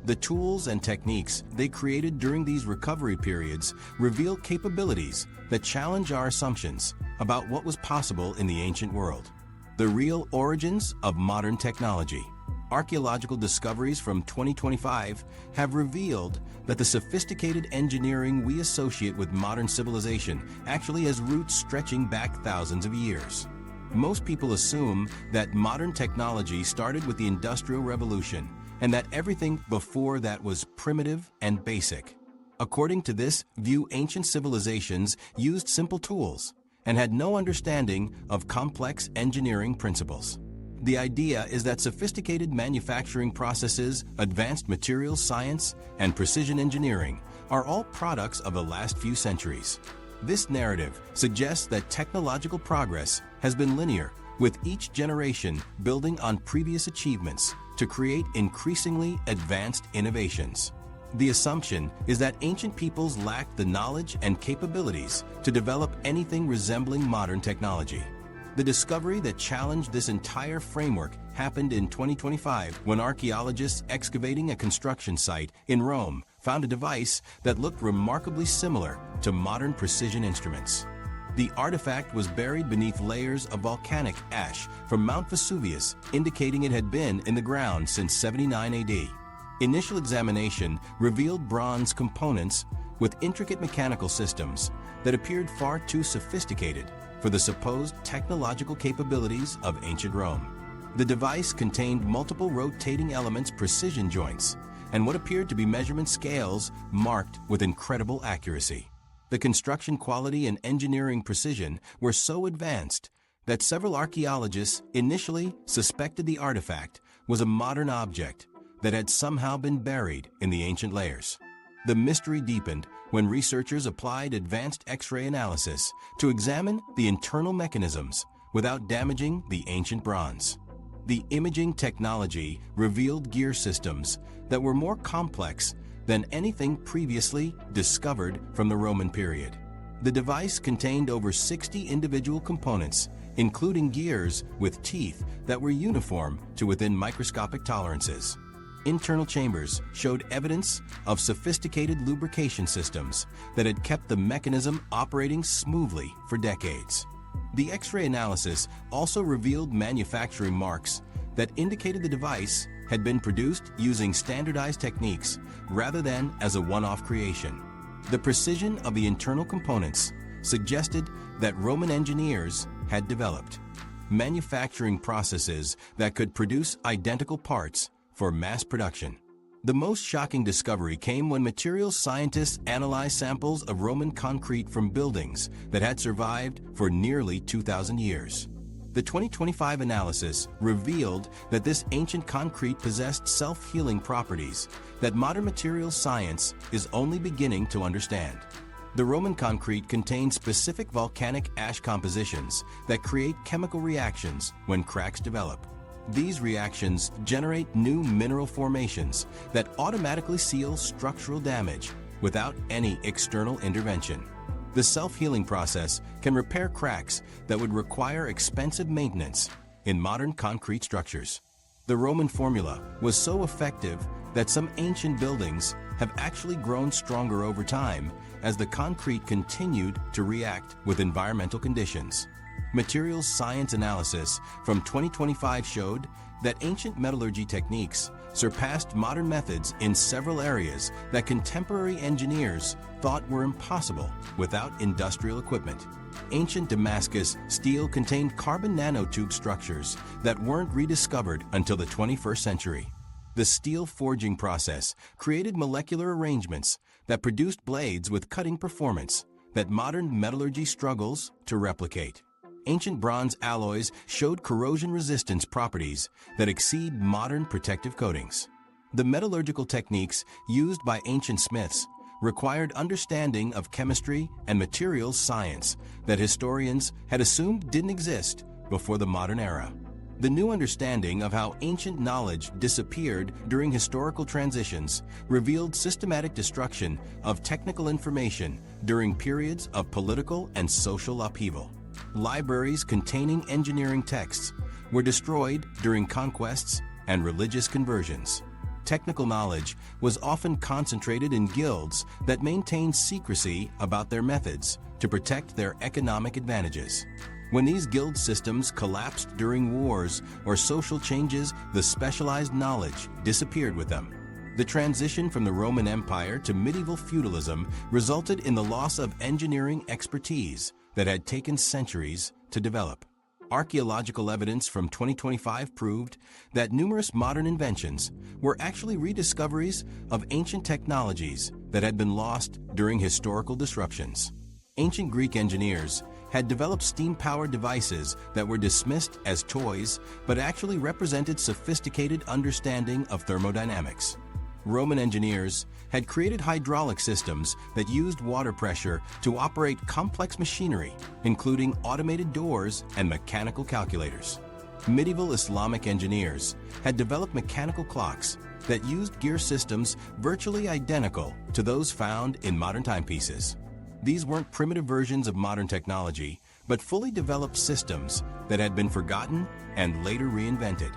The tools and techniques they created during these recovery periods reveal capabilities that challenge our assumptions about what was possible in the ancient world. The real origins of modern technology. Archaeological discoveries from 2025 have revealed that the sophisticated engineering we associate with modern civilization actually has roots stretching back thousands of years. Most people assume that modern technology started with the Industrial Revolution and that everything before that was primitive and basic. According to this view, ancient civilizations used simple tools and had no understanding of complex engineering principles. The idea is that sophisticated manufacturing processes, advanced materials science, and precision engineering are all products of the last few centuries. This narrative suggests that technological progress has been linear, with each generation building on previous achievements to create increasingly advanced innovations. The assumption is that ancient peoples lacked the knowledge and capabilities to develop anything resembling modern technology. The discovery that challenged this entire framework happened in 2025 when archaeologists excavating a construction site in Rome found a device that looked remarkably similar to modern precision instruments. The artifact was buried beneath layers of volcanic ash from Mount Vesuvius, indicating it had been in the ground since 79 AD. Initial examination revealed bronze components with intricate mechanical systems that appeared far too sophisticated for the supposed technological capabilities of ancient Rome. The device contained multiple rotating elements, precision joints, and what appeared to be measurement scales marked with incredible accuracy. The construction quality and engineering precision were so advanced that several archaeologists initially suspected the artifact was a modern object that had somehow been buried in the ancient layers. The mystery deepened when researchers applied advanced X-ray analysis to examine the internal mechanisms without damaging the ancient bronze. The imaging technology revealed gear systems that were more complex than anything previously discovered from the Roman period. The device contained over 60 individual components, including gears with teeth that were uniform to within microscopic tolerances. Internal chambers showed evidence of sophisticated lubrication systems that had kept the mechanism operating smoothly for decades. The X-ray analysis also revealed manufacturing marks that indicated the device had been produced using standardized techniques rather than as a one-off creation. The precision of the internal components suggested that Roman engineers had developed manufacturing processes that could produce identical parts for mass production. The most shocking discovery came when materials scientists analyzed samples of Roman concrete from buildings that had survived for nearly 2,000 years. The 2025 analysis revealed that this ancient concrete possessed self-healing properties that modern materials science is only beginning to understand. The Roman concrete contained specific volcanic ash compositions that create chemical reactions when cracks develop. These reactions generate new mineral formations that automatically seal structural damage without any external intervention. The self-healing process can repair cracks that would require expensive maintenance in modern concrete structures. The Roman formula was so effective that some ancient buildings have actually grown stronger over time as the concrete continued to react with environmental conditions. Materials science analysis from 2025 showed that ancient metallurgy techniques surpassed modern methods in several areas that contemporary engineers thought were impossible without industrial equipment. Ancient Damascus steel contained carbon nanotube structures that weren't rediscovered until the 21st century. The steel forging process created molecular arrangements that produced blades with cutting performance that modern metallurgy struggles to replicate. Ancient bronze alloys showed corrosion resistance properties that exceed modern protective coatings. The metallurgical techniques used by ancient smiths required understanding of chemistry and materials science that historians had assumed didn't exist before the modern era. The new understanding of how ancient knowledge disappeared during historical transitions revealed systematic destruction of technical information during periods of political and social upheaval. Libraries containing engineering texts were destroyed during conquests and religious conversions. technical knowledge was often concentrated in guilds that maintained secrecy about their methods to protect their economic advantages. When these guild systems collapsed during wars or social changes, the specialized knowledge disappeared with them. The transition from the Roman Empire to medieval feudalism resulted in the loss of engineering expertise that had taken centuries to develop. Archaeological evidence from 2025 proved that numerous modern inventions were actually rediscoveries of ancient technologies that had been lost during historical disruptions. Ancient Greek engineers had developed steam-powered devices that were dismissed as toys but actually represented sophisticated understanding of thermodynamics. Roman engineers had created hydraulic systems that used water pressure to operate complex machinery, including automated doors and mechanical calculators. Medieval Islamic engineers had developed mechanical clocks that used gear systems virtually identical to those found in modern timepieces. These weren't primitive versions of modern technology, but fully developed systems that had been forgotten and later reinvented.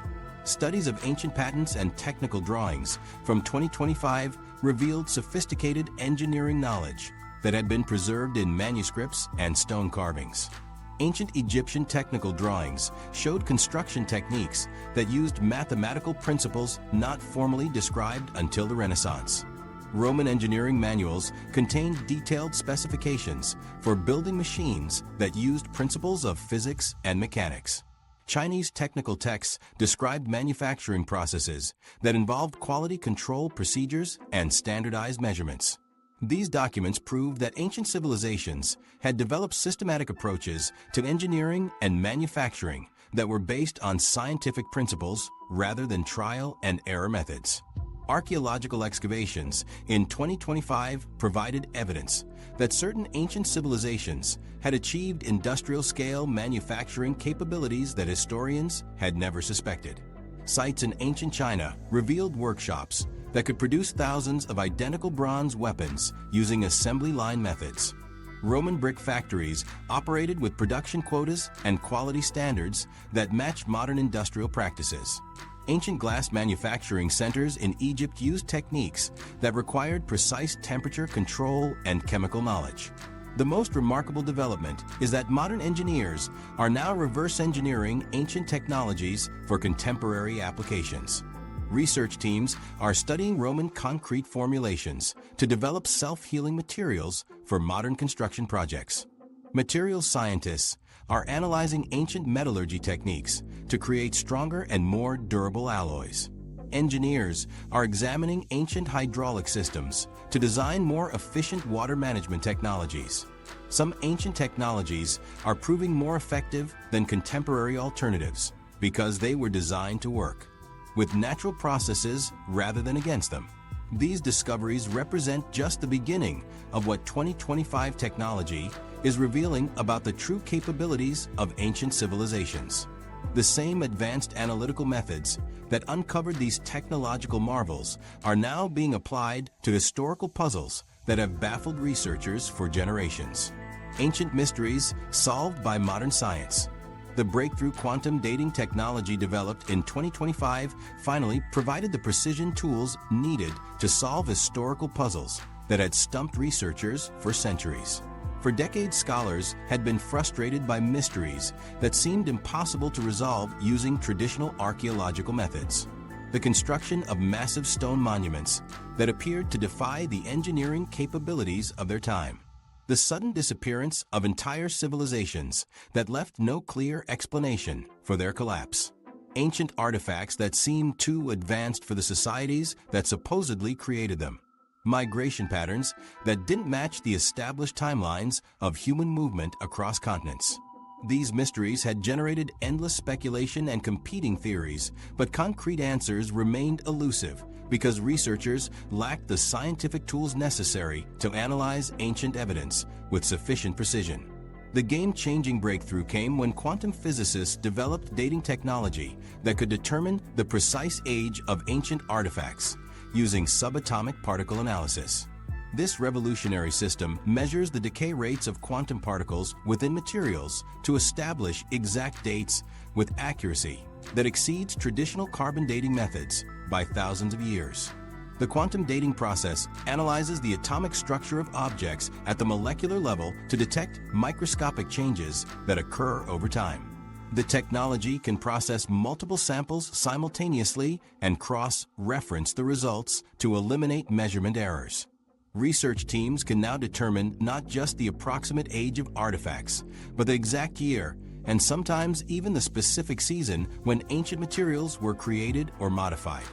Studies of ancient patents and technical drawings from 2025 revealed sophisticated engineering knowledge that had been preserved in manuscripts and stone carvings. Ancient Egyptian technical drawings showed construction techniques that used mathematical principles not formally described until the Renaissance. Roman engineering manuals contained detailed specifications for building machines that used principles of physics and mechanics. Chinese technical texts described manufacturing processes that involved quality control procedures and standardized measurements. These documents proved that ancient civilizations had developed systematic approaches to engineering and manufacturing that were based on scientific principles rather than trial and error methods. Archaeological excavations in 2025 provided evidence that certain ancient civilizations had achieved industrial-scale manufacturing capabilities that historians had never suspected. Sites in ancient China revealed workshops that could produce thousands of identical bronze weapons using assembly line methods. Roman brick factories operated with production quotas and quality standards that matched modern industrial practices. Ancient glass manufacturing centers in Egypt used techniques that required precise temperature control and chemical knowledge. The most remarkable development is that modern engineers are now reverse engineering ancient technologies for contemporary applications. Research teams are studying Roman concrete formulations to develop self-healing materials for modern construction projects. Materials scientists are analyzing ancient metallurgy techniques to create stronger and more durable alloys. Engineers are examining ancient hydraulic systems to design more efficient water management technologies. Some ancient technologies are proving more effective than contemporary alternatives because they were designed to work with natural processes rather than against them. These discoveries represent just the beginning of what 2025 technology is revealing about the true capabilities of ancient civilizations. The same advanced analytical methods that uncovered these technological marvels are now being applied to historical puzzles that have baffled researchers for generations. Ancient mysteries solved by modern science. The breakthrough quantum dating technology developed in 2025 finally provided the precision tools needed to solve historical puzzles that had stumped researchers for centuries. For decades, scholars had been frustrated by mysteries that seemed impossible to resolve using traditional archaeological methods. The construction of massive stone monuments that appeared to defy the engineering capabilities of their time. The sudden disappearance of entire civilizations that left no clear explanation for their collapse. Ancient artifacts that seemed too advanced for the societies that supposedly created them. Migration patterns that didn't match the established timelines of human movement across continents. These mysteries had generated endless speculation and competing theories, but concrete answers remained elusive because researchers lacked the scientific tools necessary to analyze ancient evidence with sufficient precision. The game-changing breakthrough came when quantum physicists developed dating technology that could determine the precise age of ancient artifacts using subatomic particle analysis. This revolutionary system measures the decay rates of quantum particles within materials to establish exact dates with accuracy that exceeds traditional carbon dating methods by thousands of years. The quantum dating process analyzes the atomic structure of objects at the molecular level to detect microscopic changes that occur over time. The technology can process multiple samples simultaneously and cross-reference the results to eliminate measurement errors. Research teams can now determine not just the approximate age of artifacts, but the exact year, and sometimes even the specific season when ancient materials were created or modified.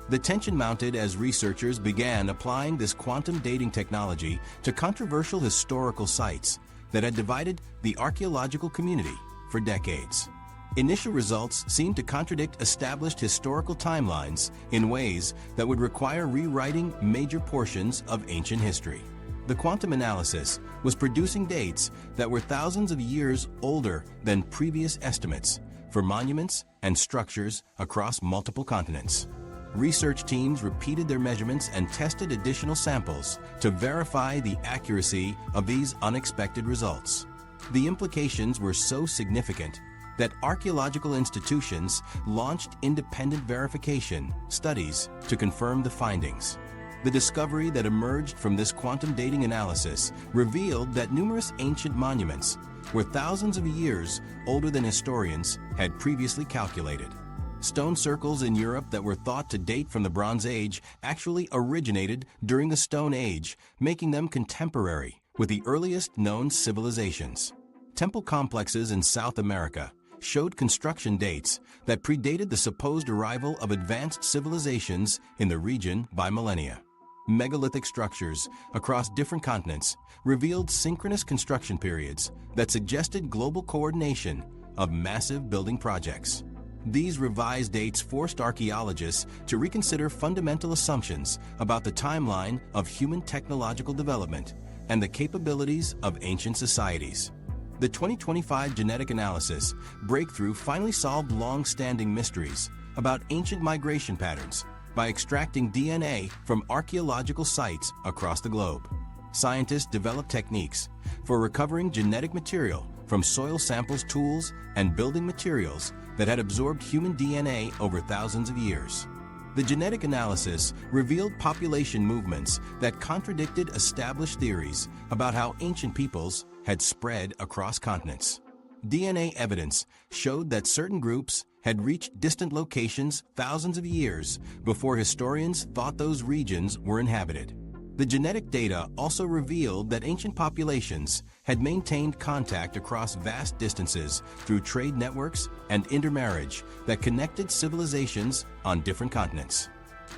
The tension mounted as researchers began applying this quantum dating technology to controversial historical sites that had divided the archaeological community for decades. Initial results seemed to contradict established historical timelines in ways that would require rewriting major portions of ancient history. The quantum analysis was producing dates that were thousands of years older than previous estimates for monuments and structures across multiple continents. Research teams repeated their measurements and tested additional samples to verify the accuracy of these unexpected results. The implications were so significant that archaeological institutions launched independent verification studies to confirm the findings. The discovery that emerged from this quantum dating analysis revealed that numerous ancient monuments were thousands of years older than historians had previously calculated. Stone circles in Europe that were thought to date from the Bronze Age actually originated during the Stone Age, making them contemporary with the earliest known civilizations. Temple complexes in South America showed construction dates that predated the supposed arrival of advanced civilizations in the region by millennia. Megalithic structures across different continents revealed synchronous construction periods that suggested global coordination of massive building projects. These revised dates forced archaeologists to reconsider fundamental assumptions about the timeline of human technological development and the capabilities of ancient societies. The 2025 genetic analysis breakthrough finally solved long-standing mysteries about ancient migration patterns by extracting DNA from archaeological sites across the globe. Scientists developed techniques for recovering genetic material from soil samples, tools, and building materials that had absorbed human DNA over thousands of years. The genetic analysis revealed population movements that contradicted established theories about how ancient peoples had spread across continents. DNA evidence showed that certain groups had reached distant locations thousands of years before historians thought those regions were inhabited. The genetic data also revealed that ancient populations had maintained contact across vast distances through trade networks and intermarriage that connected civilizations on different continents.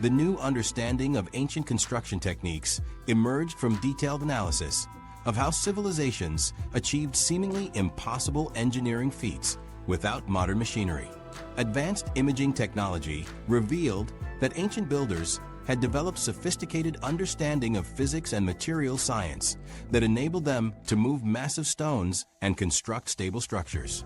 The new understanding of ancient construction techniques emerged from detailed analysis of how civilizations achieved seemingly impossible engineering feats without modern machinery. Advanced imaging technology revealed that ancient builders had developed sophisticated understanding of physics and material science that enabled them to move massive stones and construct stable structures.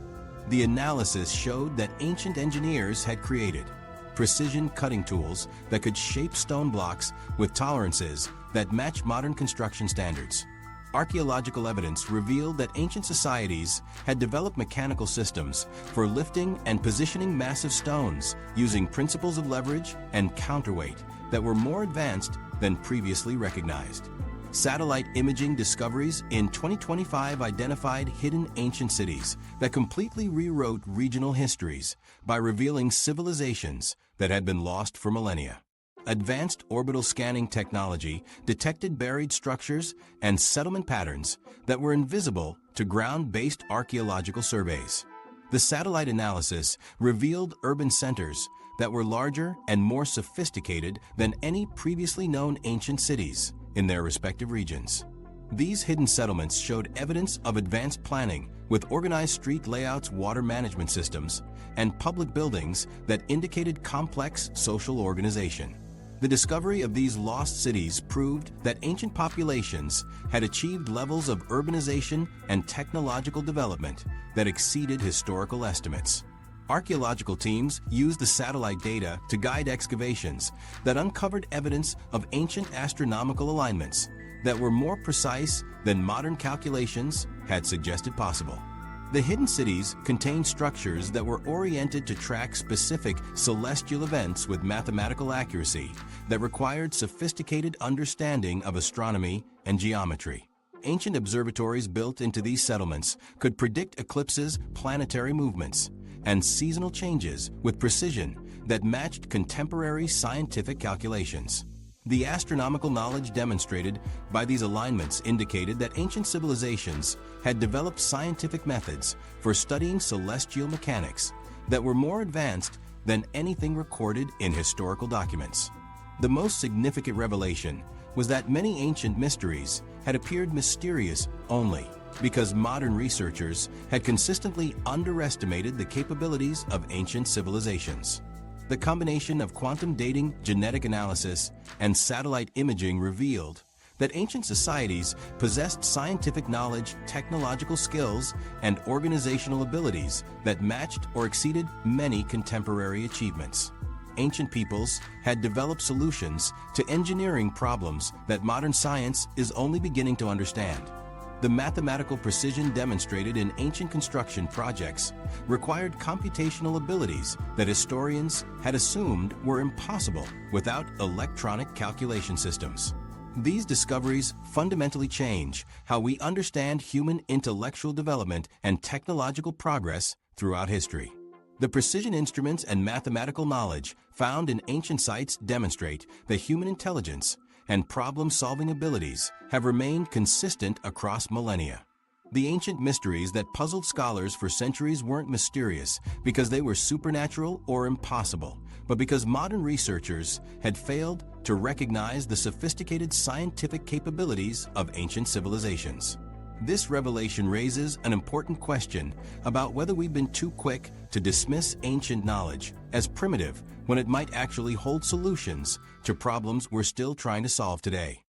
The analysis showed that ancient engineers had created precision cutting tools that could shape stone blocks with tolerances that match modern construction standards. Archaeological evidence revealed that ancient societies had developed mechanical systems for lifting and positioning massive stones using principles of leverage and counterweight that were more advanced than previously recognized. Satellite imaging discoveries in 2025 identified hidden ancient cities that completely rewrote regional histories by revealing civilizations that had been lost for millennia. Advanced orbital scanning technology detected buried structures and settlement patterns that were invisible to ground-based archaeological surveys. The satellite analysis revealed urban centers that were larger and more sophisticated than any previously known ancient cities in their respective regions. These hidden settlements showed evidence of advanced planning with organized street layouts, water management systems, and public buildings that indicated complex social organization. The discovery of these lost cities proved that ancient populations had achieved levels of urbanization and technological development that exceeded historical estimates. Archaeological teams used the satellite data to guide excavations that uncovered evidence of ancient astronomical alignments that were more precise than modern calculations had suggested possible. The hidden cities contained structures that were oriented to track specific celestial events with mathematical accuracy that required sophisticated understanding of astronomy and geometry. Ancient observatories built into these settlements could predict eclipses, planetary movements, and seasonal changes with precision that matched contemporary scientific calculations. The astronomical knowledge demonstrated by these alignments indicated that ancient civilizations had developed scientific methods for studying celestial mechanics that were more advanced than anything recorded in historical documents. The most significant revelation was that many ancient mysteries had appeared mysterious only because modern researchers had consistently underestimated the capabilities of ancient civilizations. The combination of quantum dating, genetic analysis, and satellite imaging revealed that ancient societies possessed scientific knowledge, technological skills, and organizational abilities that matched or exceeded many contemporary achievements. Ancient peoples had developed solutions to engineering problems that modern science is only beginning to understand. The mathematical precision demonstrated in ancient construction projects required computational abilities that historians had assumed were impossible without electronic calculation systems. These discoveries fundamentally change how we understand human intellectual development and technological progress throughout history. The precision instruments and mathematical knowledge found in ancient sites demonstrate that human intelligence and problem-solving abilities have remained consistent across millennia. The ancient mysteries that puzzled scholars for centuries weren't mysterious because they were supernatural or impossible, but because modern researchers had failed to recognize the sophisticated scientific capabilities of ancient civilizations. This revelation raises an important question about whether we've been too quick to dismiss ancient knowledge as primitive when it might actually hold solutions to problems we're still trying to solve today.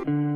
you.